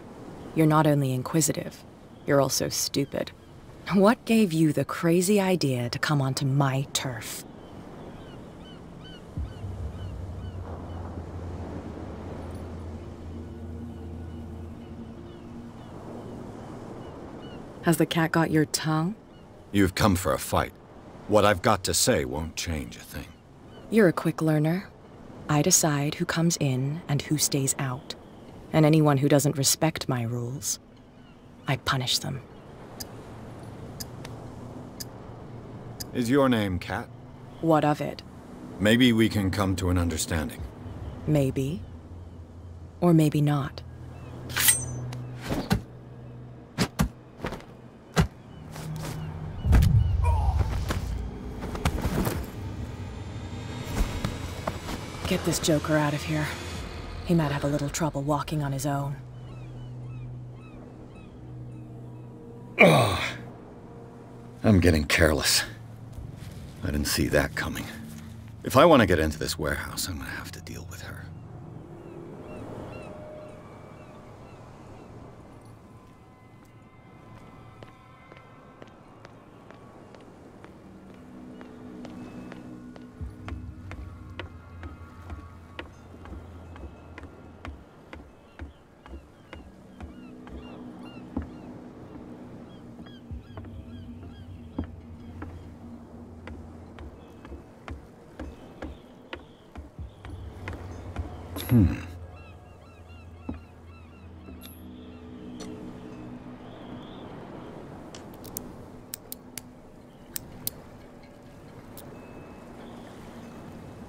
S14: You're not only inquisitive, you're also stupid. What gave you the crazy idea to come onto my turf? Has the cat got your tongue?
S2: You've come for a fight. What I've got to say won't change a thing.
S14: You're a quick learner. I decide who comes in and who stays out. And anyone who doesn't respect my rules, I punish them.
S2: Is your name Cat?
S14: What of it?
S2: Maybe we can come to an understanding.
S14: Maybe. Or maybe not. Get this joker out of here. He might have a little trouble walking on his own.
S2: Oh, I'm getting careless. I didn't see that coming. If I want to get into this warehouse, I'm gonna have to deal with her.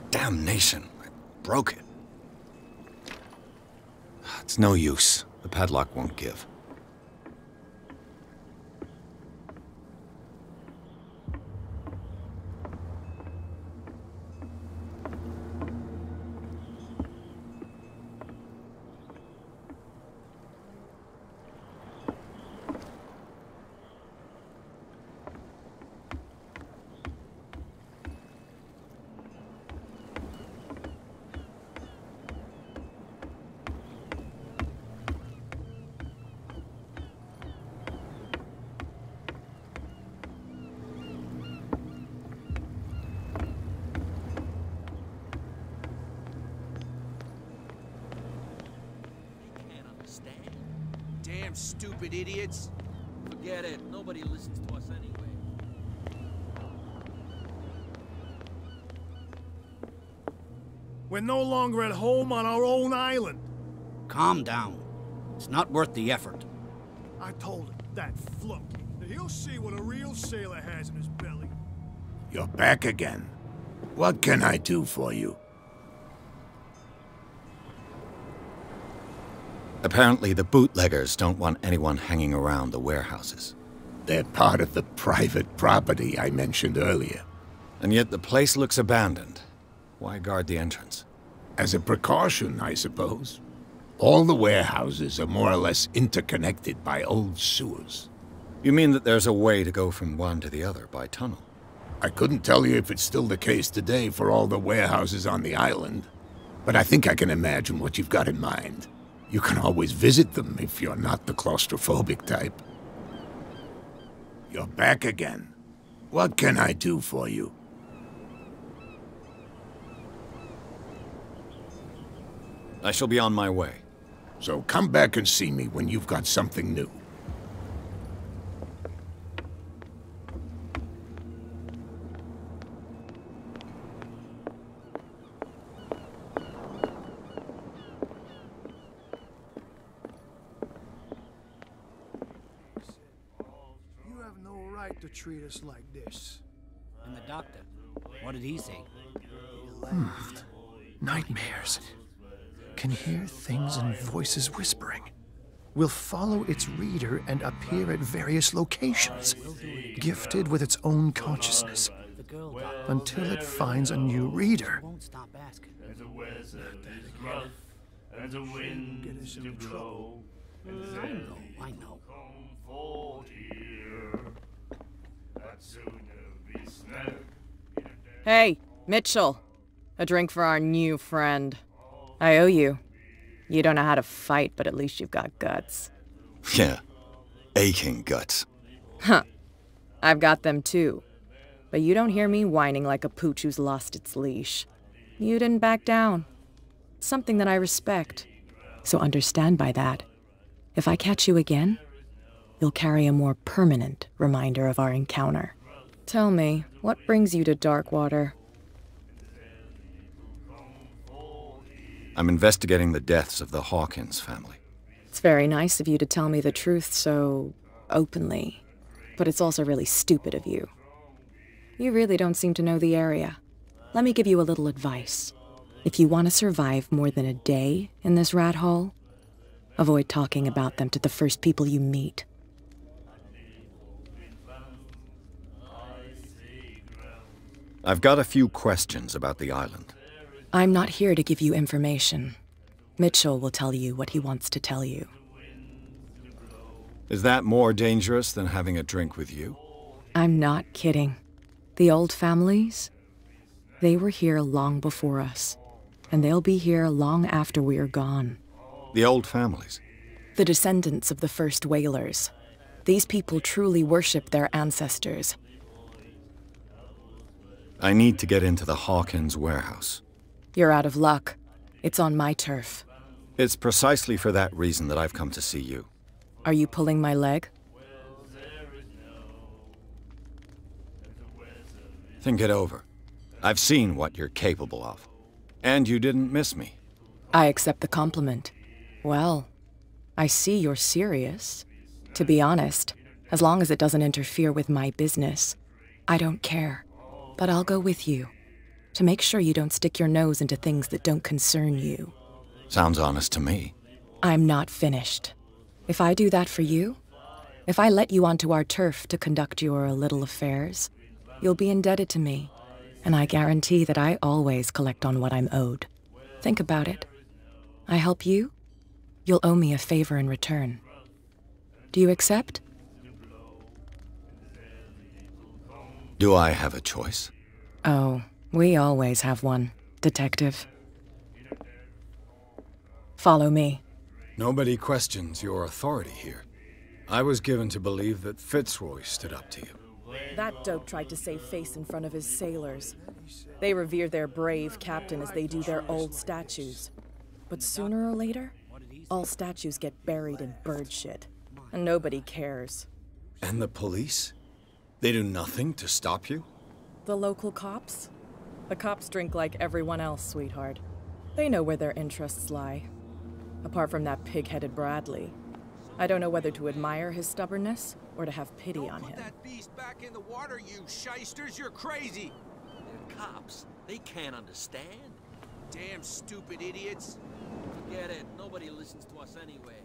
S2: Damnation. I broke it. It's no use. The padlock won't give.
S11: Damn stupid idiots.
S7: Forget it. Nobody listens to us anyway.
S9: We're no longer at home on our own island.
S10: Calm down. It's not worth the effort.
S9: I told him, that flunky, that he'll see what a real sailor has in his belly.
S5: You're back again. What can I do for you?
S2: Apparently the bootleggers don't want anyone hanging around the warehouses.
S5: They're part of the private property I mentioned earlier.
S2: And yet the place looks abandoned. Why guard the entrance?
S5: As a precaution, I suppose. All the warehouses are more or less interconnected by old sewers.
S2: You mean that there's a way to go from one to the other by tunnel?
S5: I couldn't tell you if it's still the case today for all the warehouses on the island, but I think I can imagine what you've got in mind. You can always visit them if you're not the claustrophobic type. You're back again. What can I do for you?
S2: I shall be on my way.
S5: So come back and see me when you've got something new.
S9: You have no right to treat us like this.
S10: And the doctor, what did he say?
S9: Nightmares. Can hear things and voices whispering. Will follow its reader and appear at various locations, gifted with its own consciousness, until it finds a new reader.
S10: Won't stop asking.
S13: And the weather is rough, and the winds do blow.
S10: I know.
S13: Comfort here. I'd sooner be snapped.
S14: Hey, Mitchell. A drink for our new friend. I owe you. You don't know how to fight, but at least you've got guts.
S2: Yeah. Aching guts.
S14: Huh. I've got them too. But you don't hear me whining like a pooch who's lost its leash. You didn't back down. It's something that I respect. So understand by that. If I catch you again, you'll carry a more permanent reminder of our encounter. Tell me, what brings you to Darkwater?
S2: I'm investigating the deaths of the Hawkins family.
S14: It's very nice of you to tell me the truth so openly, but it's also really stupid of you. You really don't seem to know the area. Let me give you a little advice. If you want to survive more than a day in this rat hole, avoid talking about them to the first people you meet.
S2: I've got a few questions about the island.
S14: I'm not here to give you information. Mitchell will tell you what he wants to tell you.
S2: Is that more dangerous than having a drink with you?
S14: I'm not kidding. The old families, they were here long before us, and they'll be here long after we are gone.
S2: The old families?
S14: The descendants of the first whalers. These people truly worship their ancestors.
S2: I need to get into the Hawkins warehouse.
S14: You're out of luck. It's on my turf.
S2: It's precisely for that reason that I've come to see you.
S14: Are you pulling my leg?
S2: Think it over. I've seen what you're capable of. And you didn't miss me.
S14: I accept the compliment. Well, I see you're serious. To be honest, as long as it doesn't interfere with my business, I don't care. But I'll go with you, to make sure you don't stick your nose into things that don't concern you.
S2: Sounds honest to me.
S14: I'm not finished. If I do that for you, if I let you onto our turf to conduct your little affairs, you'll be indebted to me, and I guarantee that I always collect on what I'm owed. Think about it. I help you, you'll owe me a favor in return. Do you accept?
S2: Do I have a choice?
S14: Oh, we always have one, Detective. Follow me.
S2: Nobody questions your authority here. I was given to believe that Fitzroy stood up to you.
S14: That dope tried to save face in front of his sailors. They revere their brave captain as they do their old statues. But sooner or later, all statues get buried in bird shit. And nobody cares.
S2: And the police? They do nothing to stop you?
S14: The local cops? The cops drink like everyone else, sweetheart. They know where their interests lie. Apart from that pig-headed Bradley. I don't know whether to admire his stubbornness or to have pity on him.
S11: Put that beast back in the water, you shysters! You're crazy!
S7: They're cops. They can't understand.
S11: Damn stupid idiots!
S7: Forget it. Nobody listens to us anyway.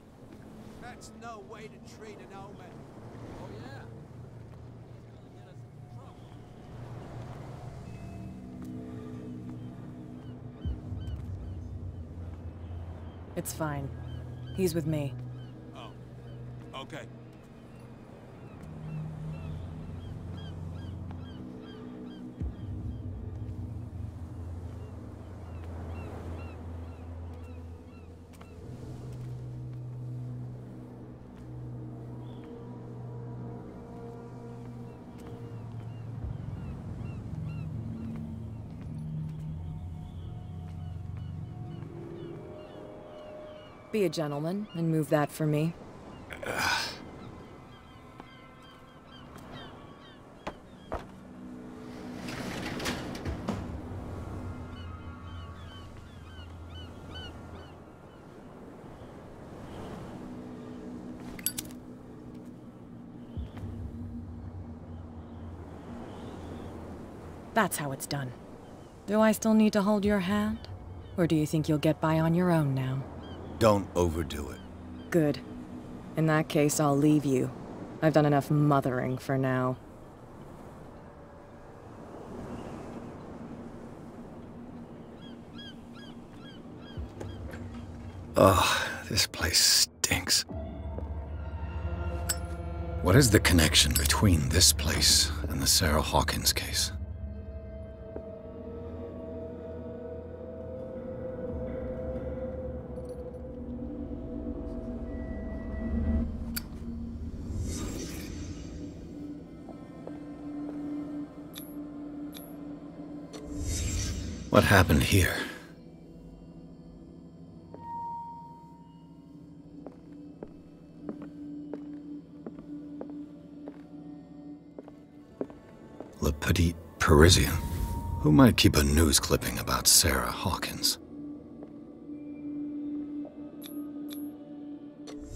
S11: That's no way to treat an omen.
S7: Oh, yeah.
S14: It's fine. He's with me.
S11: Oh, okay.
S14: Be a gentleman and move that for me. That's how it's done. Do I still need to hold your hand? Or do you think you'll get by on your own now?
S2: Don't overdo it.
S14: Good. In that case, I'll leave you. I've done enough mothering for now.
S2: Ugh, this place stinks. What is the connection between this place and the Sarah Hawkins case? What happened here? Le Petit Parisien. Who might keep a news clipping about Sarah Hawkins?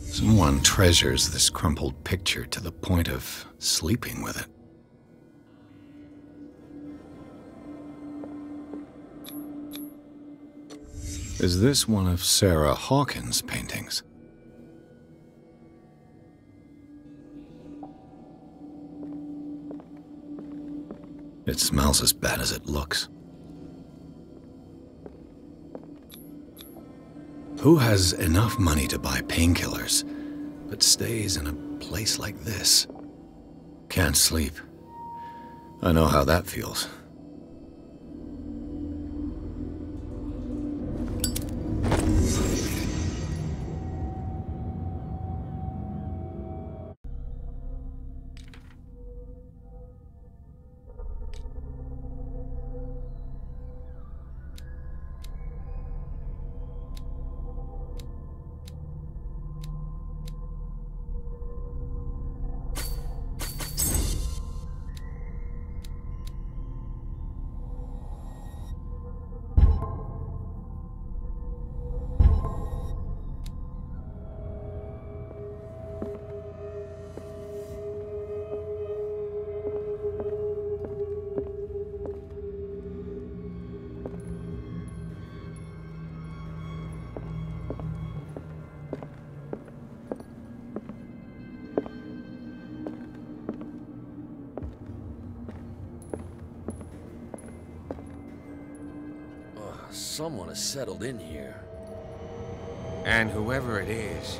S2: Someone treasures this crumpled picture to the point of sleeping with it. Is this one of Sarah Hawkins' paintings? It smells as bad as it looks. Who has enough money to buy painkillers, but stays in a place like this? Can't sleep. I know how that feels.
S7: Someone has settled in here.
S6: And whoever it is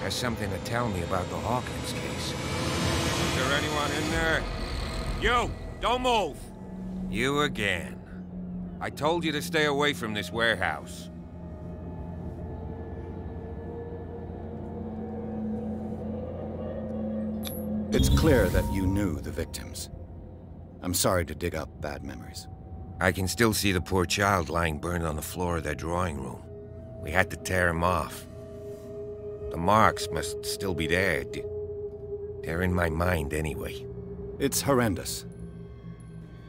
S6: has something to tell me about the Hawkins case. Is there anyone in there? You! Don't move! You again. I told you to stay away from this warehouse.
S2: It's clear that you knew the victims. I'm sorry to dig up bad memories.
S6: I can still see the poor child lying burned on the floor of their drawing room. We had to tear him off. The marks must still be there. They're in my mind anyway.
S2: It's horrendous.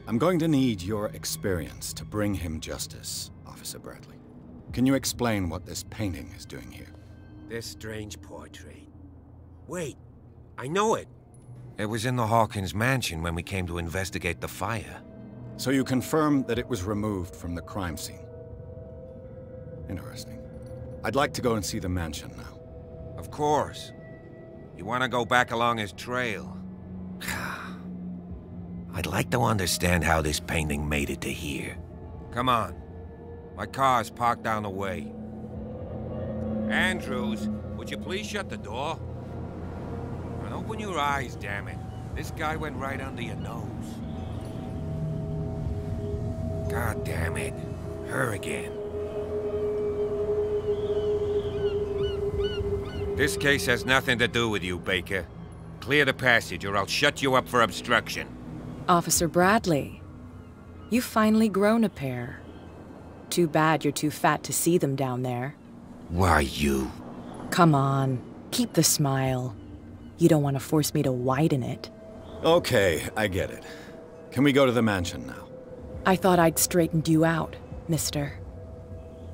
S2: I'm going to need your experience to bring him justice, Officer Bradley. Can you explain what this painting is doing here?
S6: This strange portrait. Wait, I know it. It was in the Hawkins mansion when we came to investigate the fire.
S2: So you confirm that it was removed from the crime scene. Interesting. I'd like to go and see the mansion now.
S6: Of course. You want to go back along his trail? I'd like to understand how this painting made it to here. Come on. My car's parked down the way. Andrews, would you please shut the door? And open your eyes, damn it. This guy went right under your nose. God damn it. Her again. This case has nothing to do with you, Baker. Clear the passage or I'll shut you up for obstruction.
S14: Officer Bradley, you've finally grown a pair. Too bad you're too fat to see them down there.
S6: Why, you...
S14: Come on, keep the smile. You don't want to force me to widen it.
S2: Okay, I get it. Can we go to the mansion now?
S14: I thought I'd straightened you out, mister.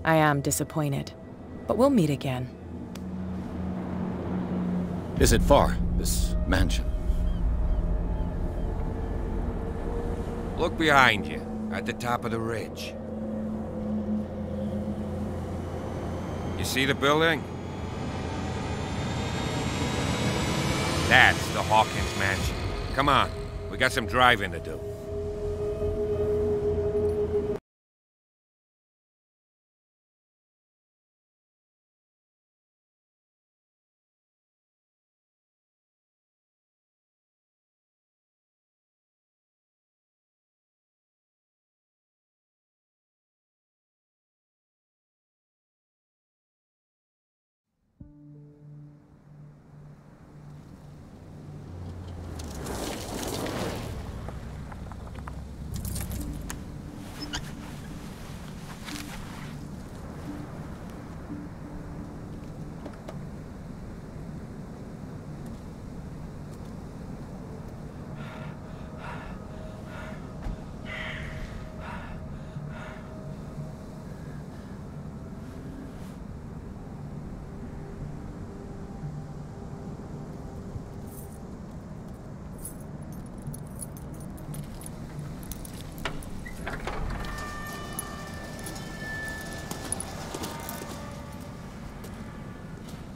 S14: I am disappointed, but we'll meet again.
S2: Is it far, this mansion?
S6: Look behind you, at the top of the ridge. You see the building? That's the Hawkins mansion. Come on, we got some driving to do.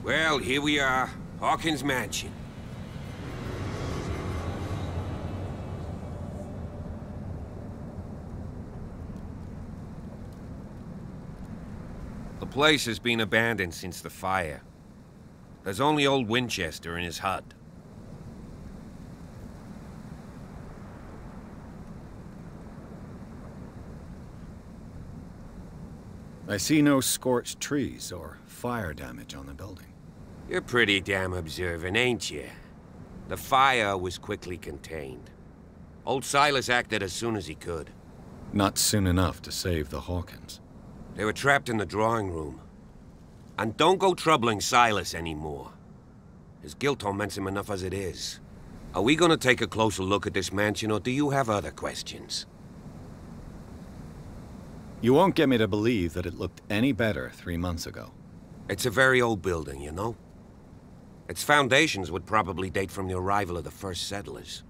S6: Well, here we are, Hawkins Mansion. The place has been abandoned since the fire. There's only old Winchester in his hut.
S2: I see no scorched trees or fire damage on the building.
S6: You're pretty damn observant, ain't you? The fire was quickly contained. Old Silas acted as soon as he could.
S2: Not soon enough to save the Hawkins.
S6: They were trapped in the drawing room. And don't go troubling Silas anymore. His guilt torments him enough as it is. Are we gonna take a closer look at this mansion, or do you have other questions?
S2: You won't get me to believe that it looked any better 3 months ago.
S6: It's a very old building, you know? Its foundations would probably date from the arrival of the first settlers.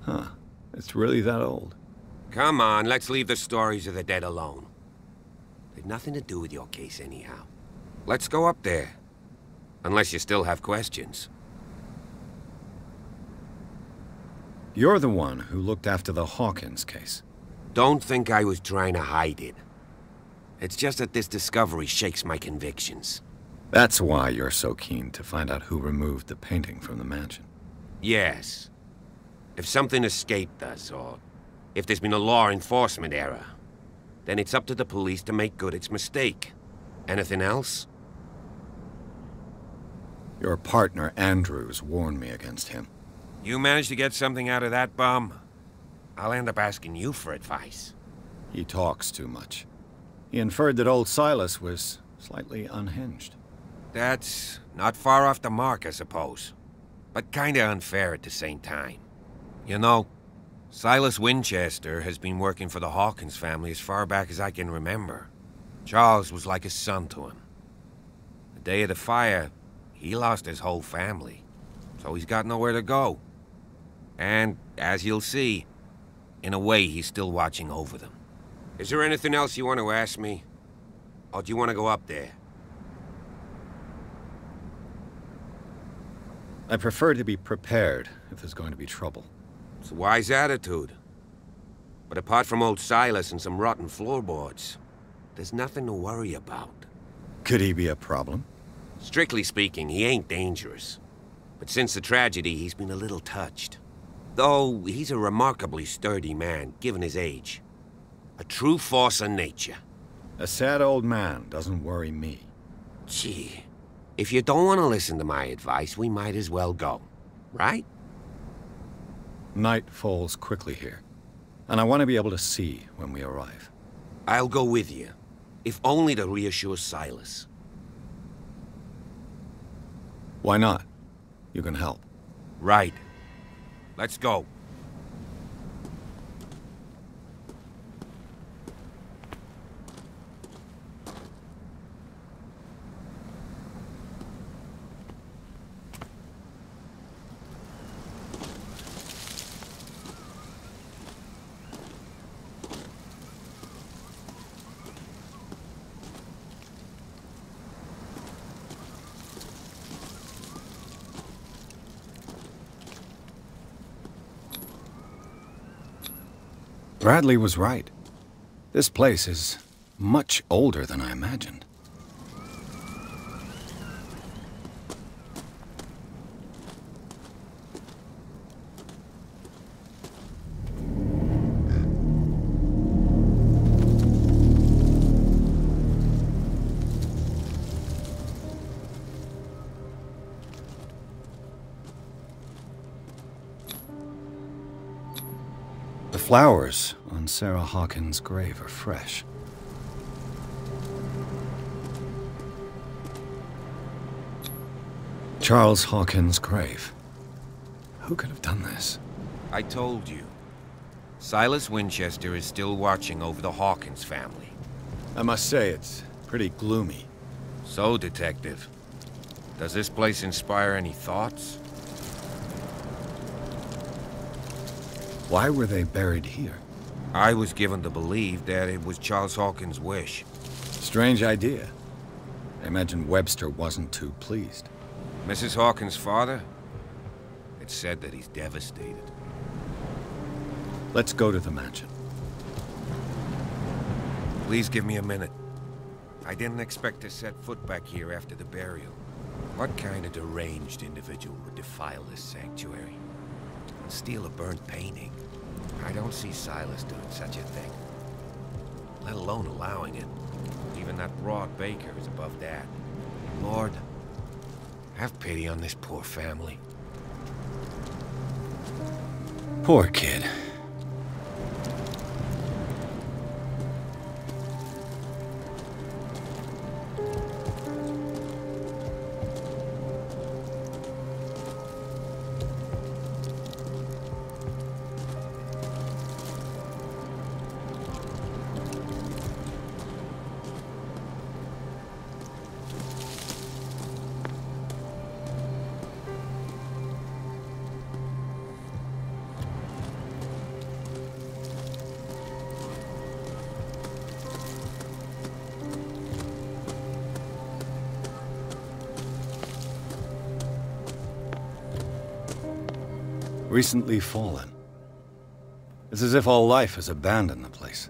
S2: Huh. It's really that old.
S6: Come on, let's leave the stories of the dead alone. They've nothing to do with your case anyhow. Let's go up there. Unless you still have questions.
S2: You're the one who looked after the Hawkins case.
S6: Don't think I was trying to hide it. It's just that this discovery shakes my convictions.
S2: That's why you're so keen to find out who removed the painting from the mansion.
S6: Yes. If something escaped us, or if there's been a law enforcement error, then it's up to the police to make good its mistake. Anything else?
S2: Your partner, Andrews, warned me against him.
S6: You managed to get something out of that bum? I'll end up asking you for advice.
S2: He talks too much. He inferred that old Silas was slightly unhinged.
S6: That's not far off the mark, I suppose. But kinda unfair at the same time. You know, Silas Winchester has been working for the Hawkins family as far back as I can remember. Charles was like a son to him. The day of the fire, he lost his whole family. So he's got nowhere to go. And, as you'll see, in a way, he's still watching over them. Is there anything else you want to ask me? Or do you want to go up there?
S2: I prefer to be prepared if there's going to be trouble.
S6: It's a wise attitude. But apart from old Silas and some rotten floorboards, there's nothing to worry about.
S2: Could he be a problem?
S6: Strictly speaking, he ain't dangerous. But since the tragedy, he's been a little touched. Though he's a remarkably sturdy man, given his age. A true force of nature.
S2: A sad old man doesn't worry me.
S6: Gee, if you don't want to listen to my advice, we might as well go. Right?
S2: Night falls quickly here, and I want to be able to see when we arrive.
S6: I'll go with you, if only to reassure Silas.
S2: Why not? You can help.
S6: Right. Let's go.
S2: Bradley was right. This place is much older than I imagined. The flowers on Sarah Hawkins' grave are fresh. Charles Hawkins' grave. Who could have done this?
S6: I told you. Silas Winchester is still watching over the Hawkins family.
S2: I must say, it's pretty gloomy.
S6: So, Detective, does this place inspire any thoughts?
S2: Why were they buried here?
S6: I was given to believe that it was Charles Hawkins' wish.
S2: Strange idea. I imagine Webster wasn't too pleased.
S6: Mrs. Hawkins' father? It's said that he's devastated.
S2: Let's go to the mansion.
S6: Please give me a minute. I didn't expect to set foot back here after the burial. What kind of deranged individual would defile this sanctuary? And steal a burnt painting? I don't see Silas doing such a thing. Let alone allowing it. Even that broad baker is above that. Lord, have pity on this poor family.
S2: Poor kid. Recently fallen. It's as if all life has abandoned the place.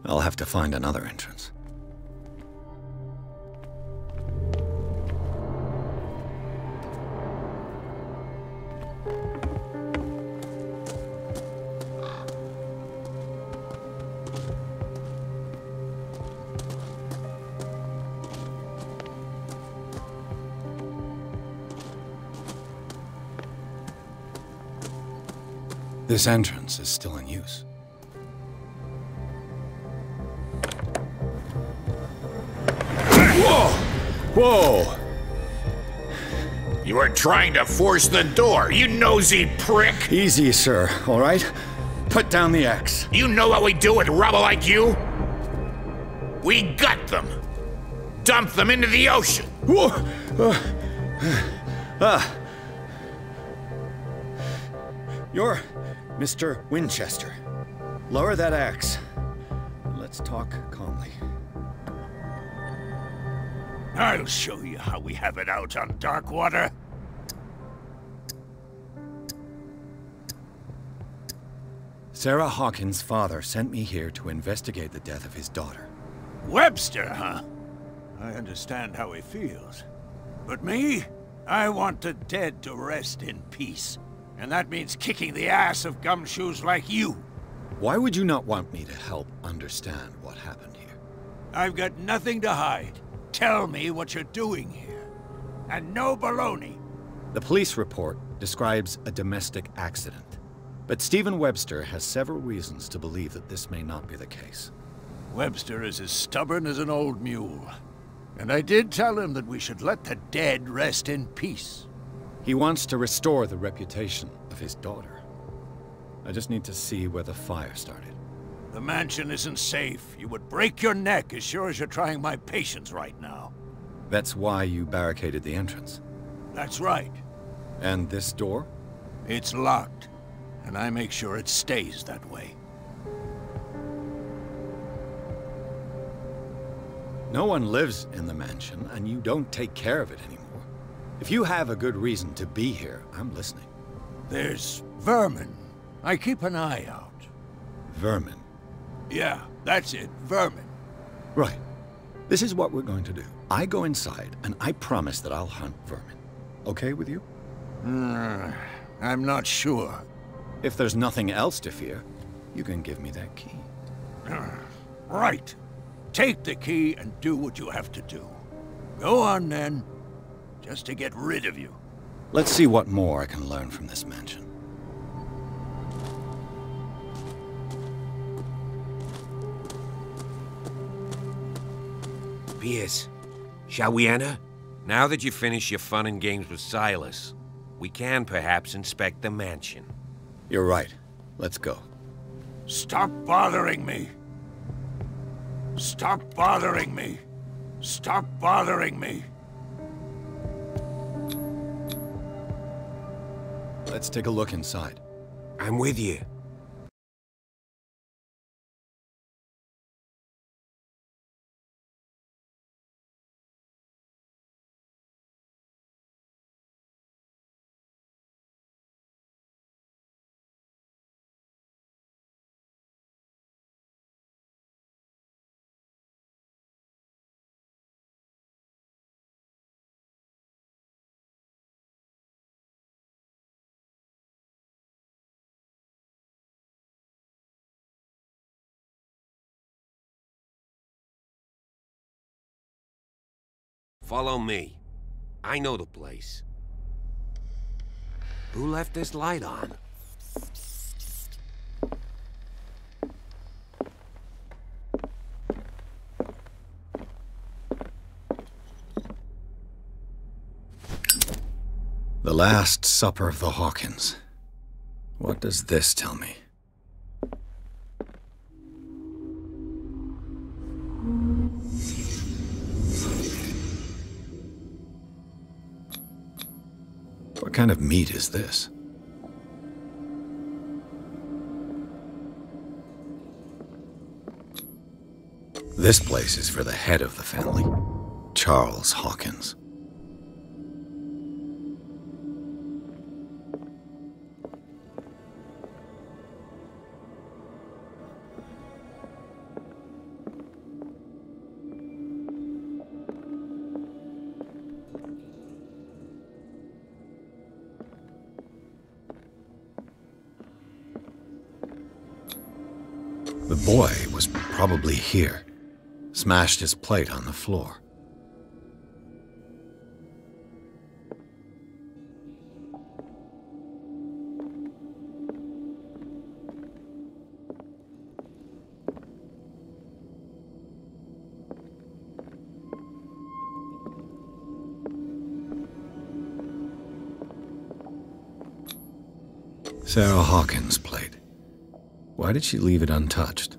S2: I'll have to find another entrance. This entrance is still in use. Whoa!
S5: You are trying to force the door, you nosy prick!
S2: Easy, sir, all right? Put down the axe.
S5: You know what we do with rubble like you? We gut them. Dump them into the ocean.
S2: You're Mr. Winchester. Lower that axe. Let's talk calmly.
S17: I'll show you how we have it out on dark water.
S2: Sarah Hawkins' father sent me here to investigate the death of his daughter.
S17: Webster, huh? I understand how he feels. But me? I want the dead to rest in peace. And that means kicking the ass of gumshoes like you.
S2: Why would you not want me to help understand what happened here?
S17: I've got nothing to hide. Tell me what you're doing here. And no baloney.
S2: The police report describes a domestic accident. But Stephen Webster has several reasons to believe that this may not be the case.
S17: Webster is as stubborn as an old mule. And I did tell him that we should let the dead rest in peace.
S2: He wants to restore the reputation of his daughter. I just need to see where the fire started.
S17: The mansion isn't safe. You would break your neck as sure as you're trying my patience right now.
S2: That's why you barricaded the entrance.
S17: That's right.
S2: And this door?
S17: It's locked. And I make sure it stays that way.
S2: No one lives in the mansion, and you don't take care of it anymore. If you have a good reason to be here, I'm listening.
S17: There's vermin. I keep an eye out.
S2: Vermin?
S17: Yeah, that's it, vermin.
S2: Right. This is what we're going to do. I go inside, and I promise that I'll hunt vermin. Okay with you?
S17: I'm not sure.
S2: If there's nothing else to fear, you can give me that key.
S17: Right. Take the key and do what you have to do. Go on, then. Just to get rid of you.
S2: Let's see what more I can learn from this mansion.
S6: Pierce, shall we enter? Now that you finish your fun and games with Silas, we can perhaps inspect the mansion.
S2: You're right. Let's go.
S17: Stop bothering me. Stop bothering me. Stop bothering me.
S2: Let's take a look inside.
S6: I'm with you. Follow me. I know the place. Who left this light on?
S2: The Last Supper of the Hawkins. What does this tell me? What kind of meat is this? This place is for the head of the family, Charles Hawkins. The boy was probably here. Smashed his plate on the floor. Sarah Hawkins' plate. Why did she leave it untouched?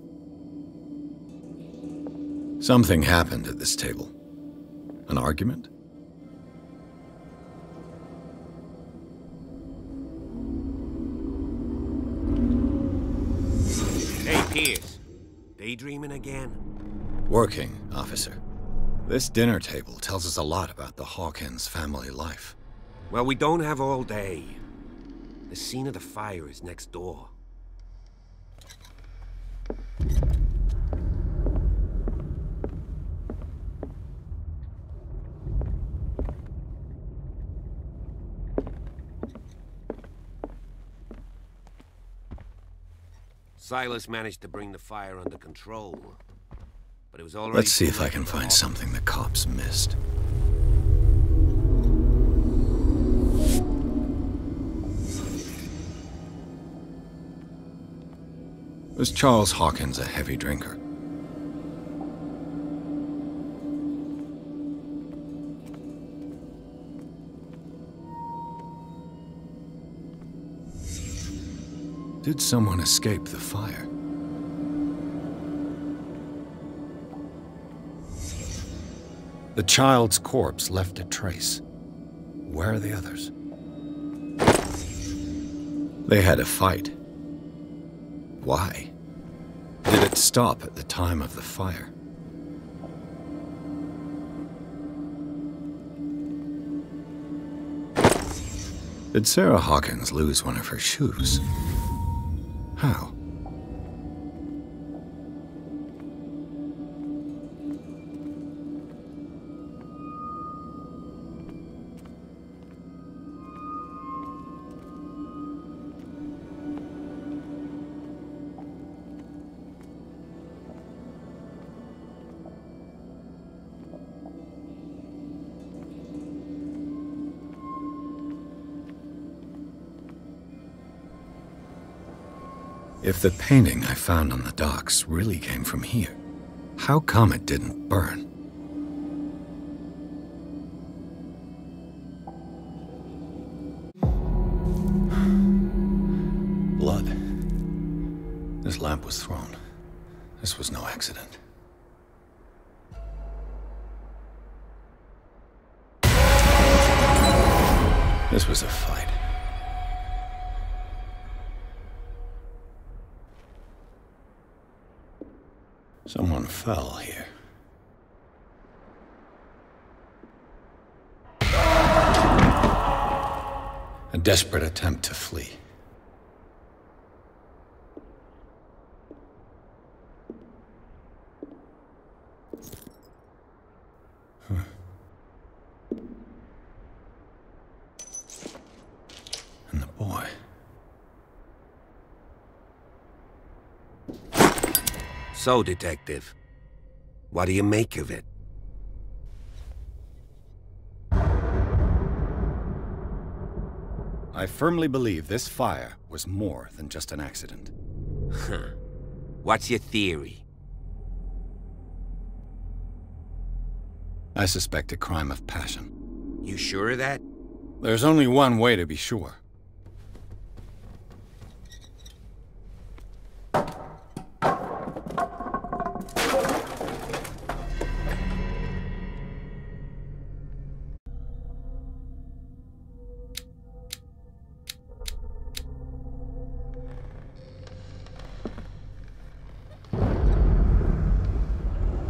S2: Something happened at this table. An argument?
S6: Hey, Pierce. Daydreaming again?
S2: Working, officer. This dinner table tells us a lot about the Hawkins family life.
S6: Well, we don't have all day. The scene of the fire is next door. Silas managed to bring the fire under control, but it was already...
S2: Let's see if I can find something the cops missed. Was Charles Hawkins a heavy drinker? Did someone escape the fire? The child's corpse left a trace. Where are the others? They had a fight. Why? Did it stop at the time of the fire? Did Sarah Hawkins lose one of her shoes? How? If the painting I found on the docks really came from here, how come it didn't burn? Blood. This lamp was thrown. This was no accident. This was a fight. Someone fell here. A desperate attempt to flee. And the boy.
S6: So, Detective, what do you make of it?
S2: I firmly believe this fire was more than just an accident.
S6: Huh. What's your theory?
S2: I suspect a crime of passion.
S6: You sure of that?
S2: There's only one way to be sure.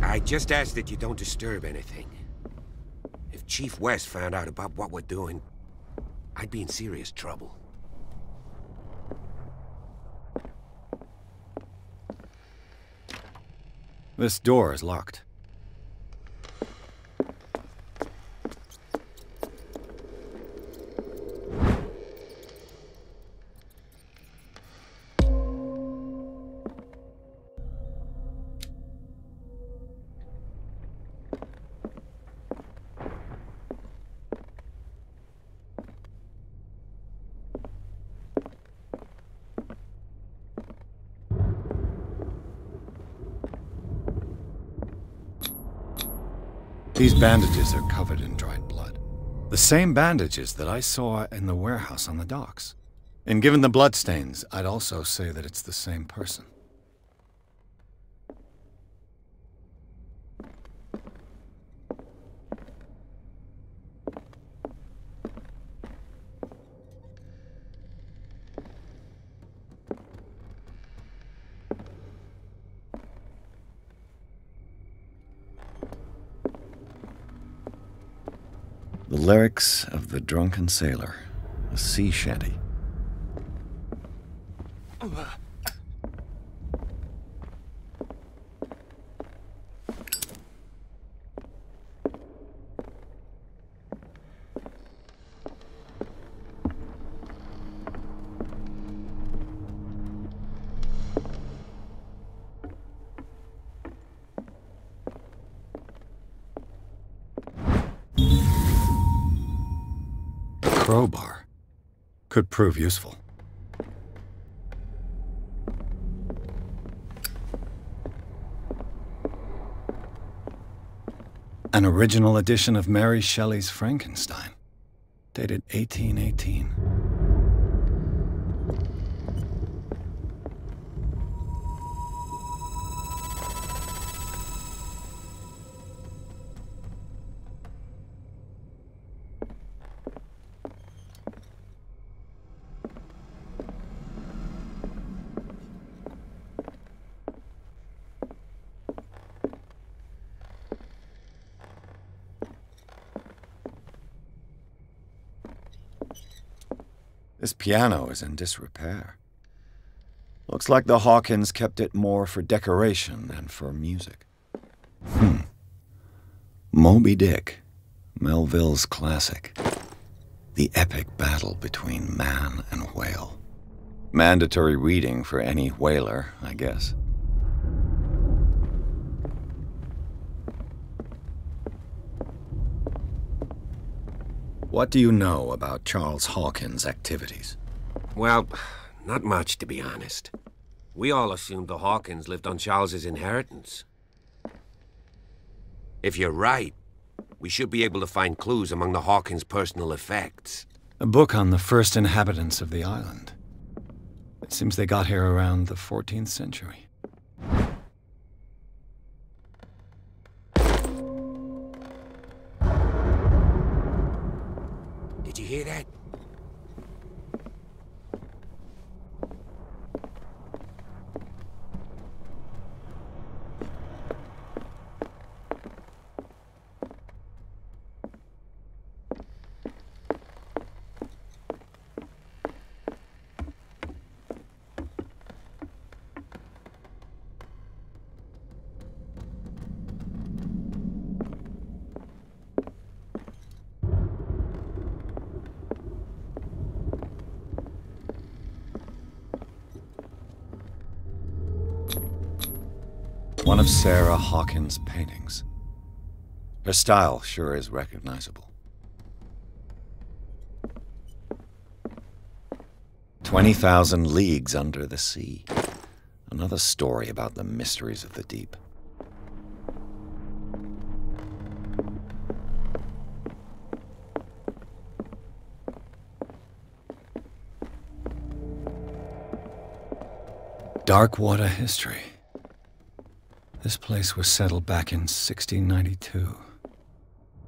S6: I just ask that you don't disturb anything. If Chief West found out about what we're doing, I'd be in serious trouble.
S2: This door is locked. These bandages are covered in dried blood. The same bandages that I saw in the warehouse on the docks. And given the bloodstains, I'd also say that it's the same person. The lyrics of the drunken sailor, a sea shanty. Crowbar could prove useful. An original edition of Mary Shelley's Frankenstein, dated 1818. This piano is in disrepair. Looks like the Hawkins kept it more for decoration than for music. Moby Dick, Melville's classic. The epic battle between man and whale. Mandatory reading for any whaler, I guess. What do you know about Charles Hawkins' activities?
S6: Well, not much, to be honest. We all assumed the Hawkins lived on Charles's inheritance. If you're right, we should be able to find clues among the Hawkins' personal effects.
S2: A book on the first inhabitants of the island. It seems they got here around the 14th century.
S6: Did you hear that?
S2: One of Sarah Hawkins' paintings. Her style sure is recognizable. 20,000 Leagues Under the Sea. Another story about the mysteries of the deep. Dark water history. This place was settled back in 1692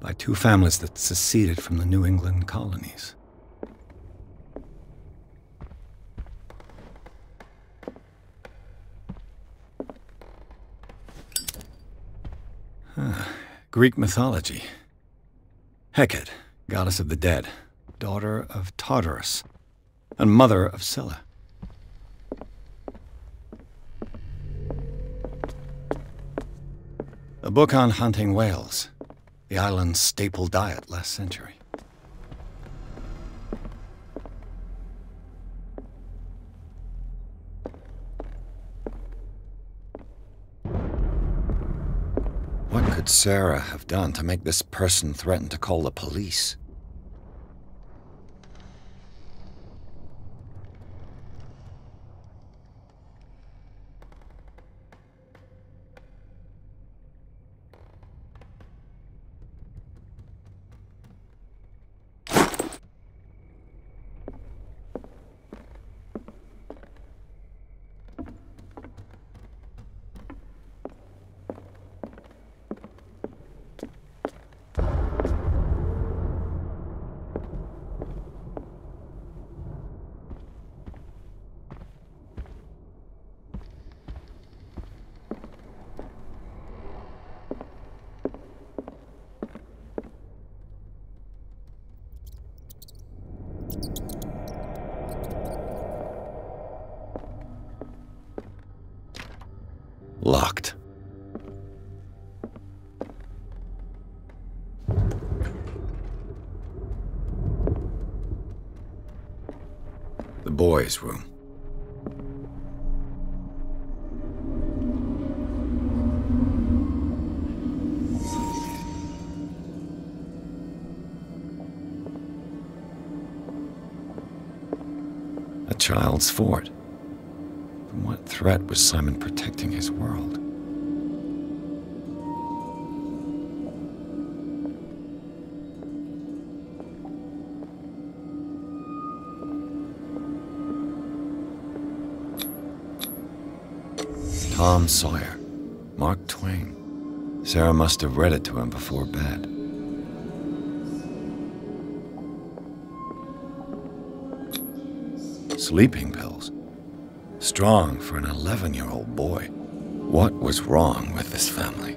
S2: by two families that seceded from the New England colonies. Greek mythology. Hecate, goddess of the dead, daughter of Tartarus, and mother of Scylla. A book on hunting whales, the island's staple diet last century. What could Sarah have done to make this person threaten to call the police? Locked. The boys' room. A child's fort. From what threat was Simon protecting his world? Tom Sawyer, Mark Twain. Sarah must have read it to him before bed. Sleeping pills. Strong for an 11-year-old boy. What was wrong with this family?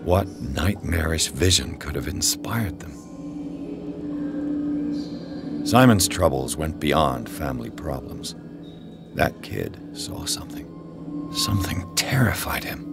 S2: What nightmarish vision could have inspired them? Simon's troubles went beyond family problems. That kid saw something. Something terrified him.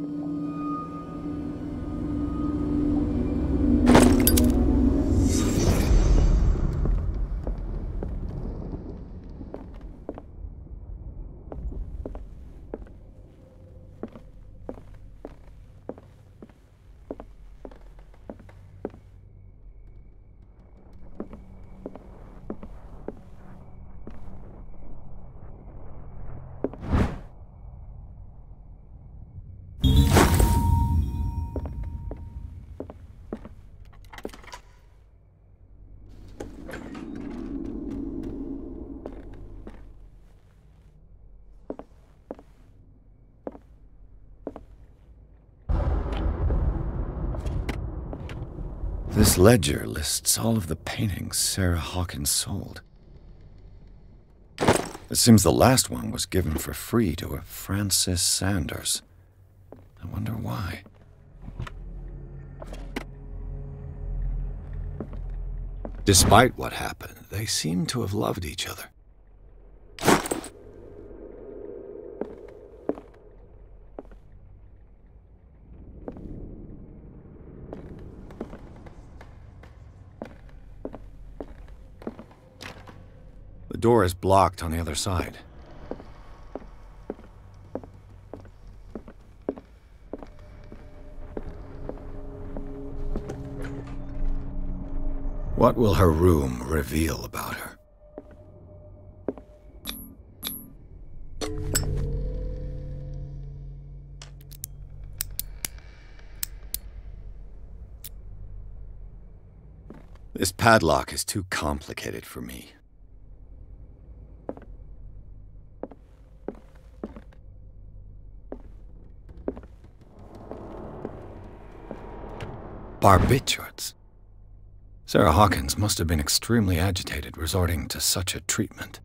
S2: This ledger lists all of the paintings Sarah Hawkins sold. It seems the last one was given for free to a Francis Sanders. I wonder why. Despite what happened, they seem to have loved each other. The door is blocked on the other side. What will her room reveal about her? This padlock is too complicated for me. Barbiturates. Sarah Hawkins must have been extremely agitated, resorting to such a treatment.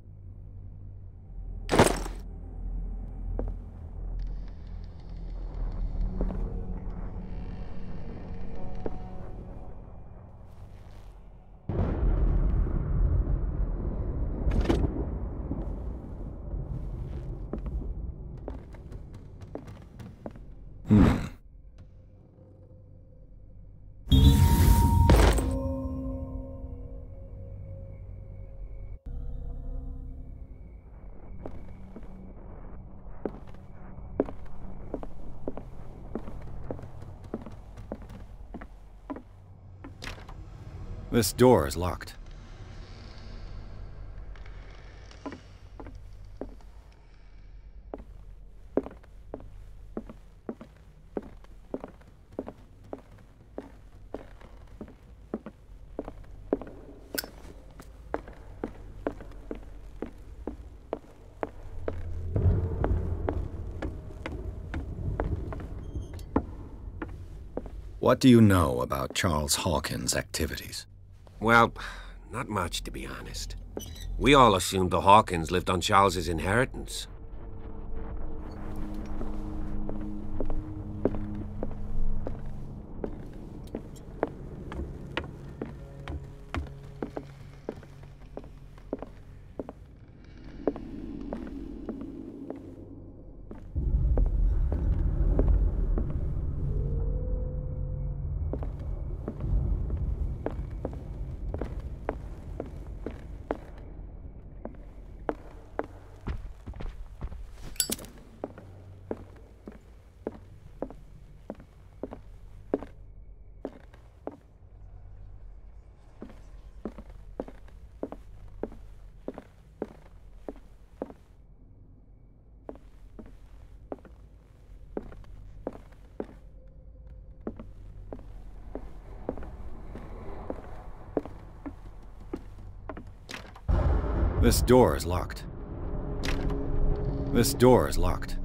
S2: This door is locked. What do you know about Charles Hawkins' activities?
S6: Well, not much, to be honest. We all assumed the Hawkins lived on Charles's inheritance.
S2: This door is locked. This door is locked.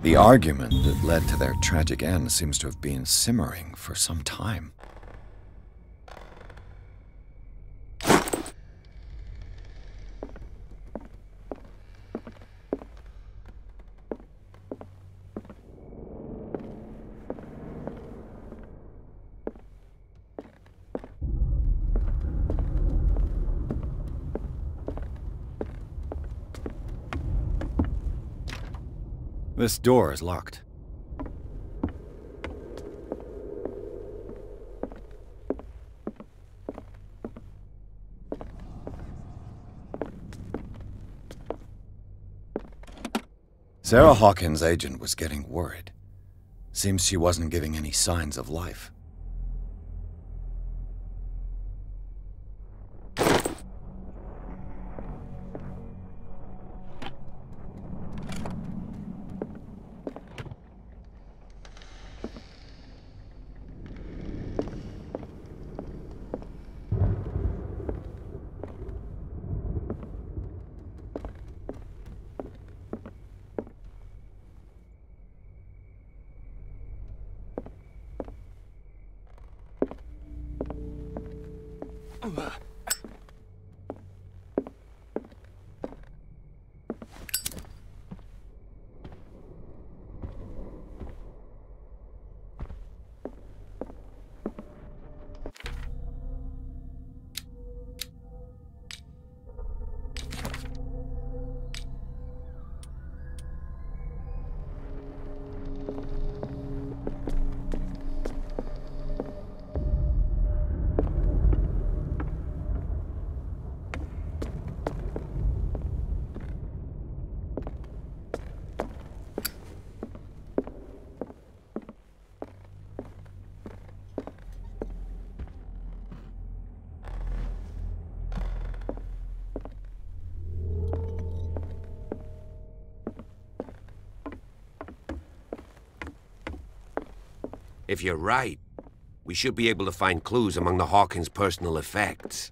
S2: The argument that led to their tragic end seems to have been simmering for some time. This door is locked. Sarah Hawkins' agent was getting worried. Seems she wasn't giving any signs of life.
S6: If you're right, we should be able to find clues among the Hawkins' personal effects.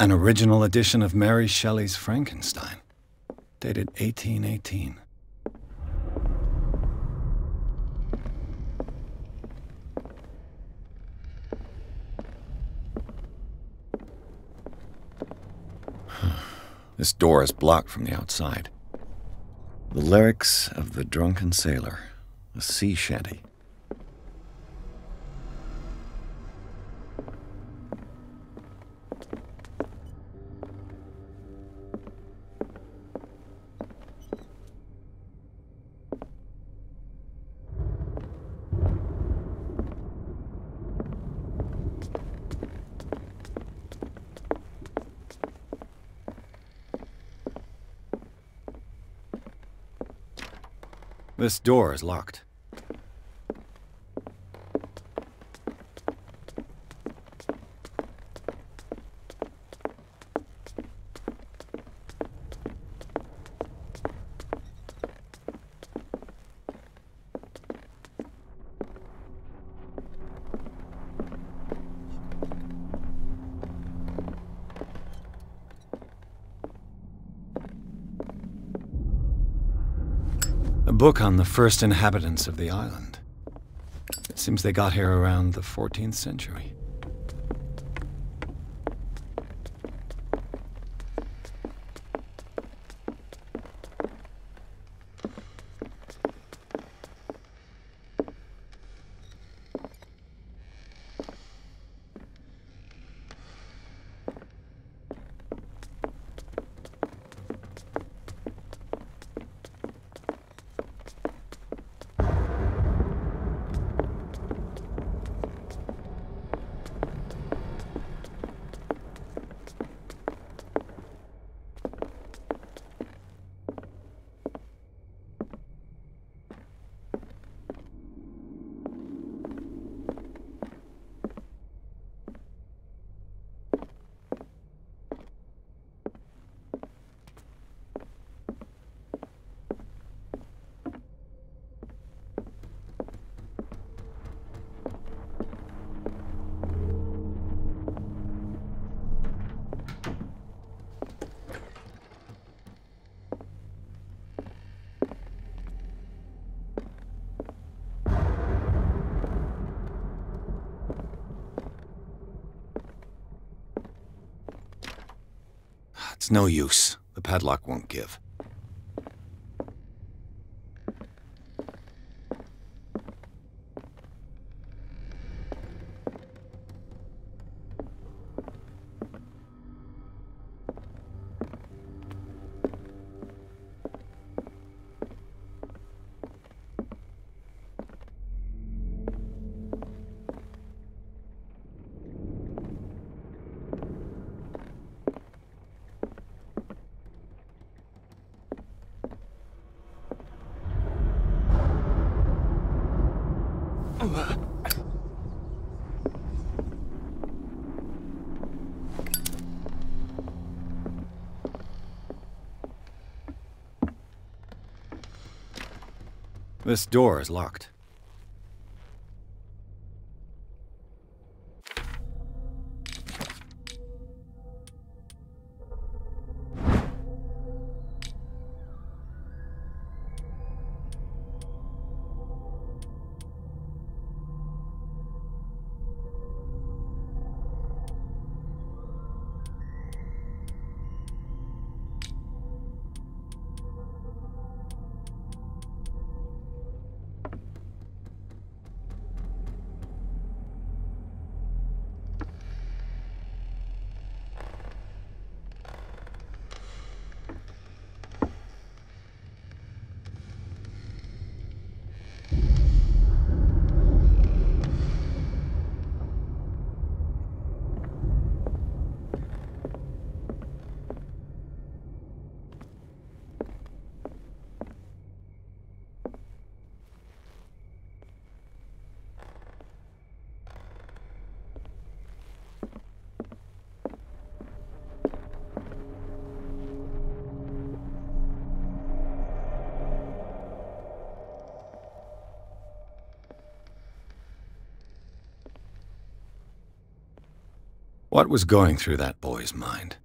S2: An original edition of Mary Shelley's Frankenstein, dated 1818. This door is blocked from the outside. The lyrics of The Drunken Sailor, a sea shanty. This door is locked. A book on the first inhabitants of the island. It seems they got here around the 14th century. It's no use. The padlock won't give. This door is locked. What was going through that boy's mind?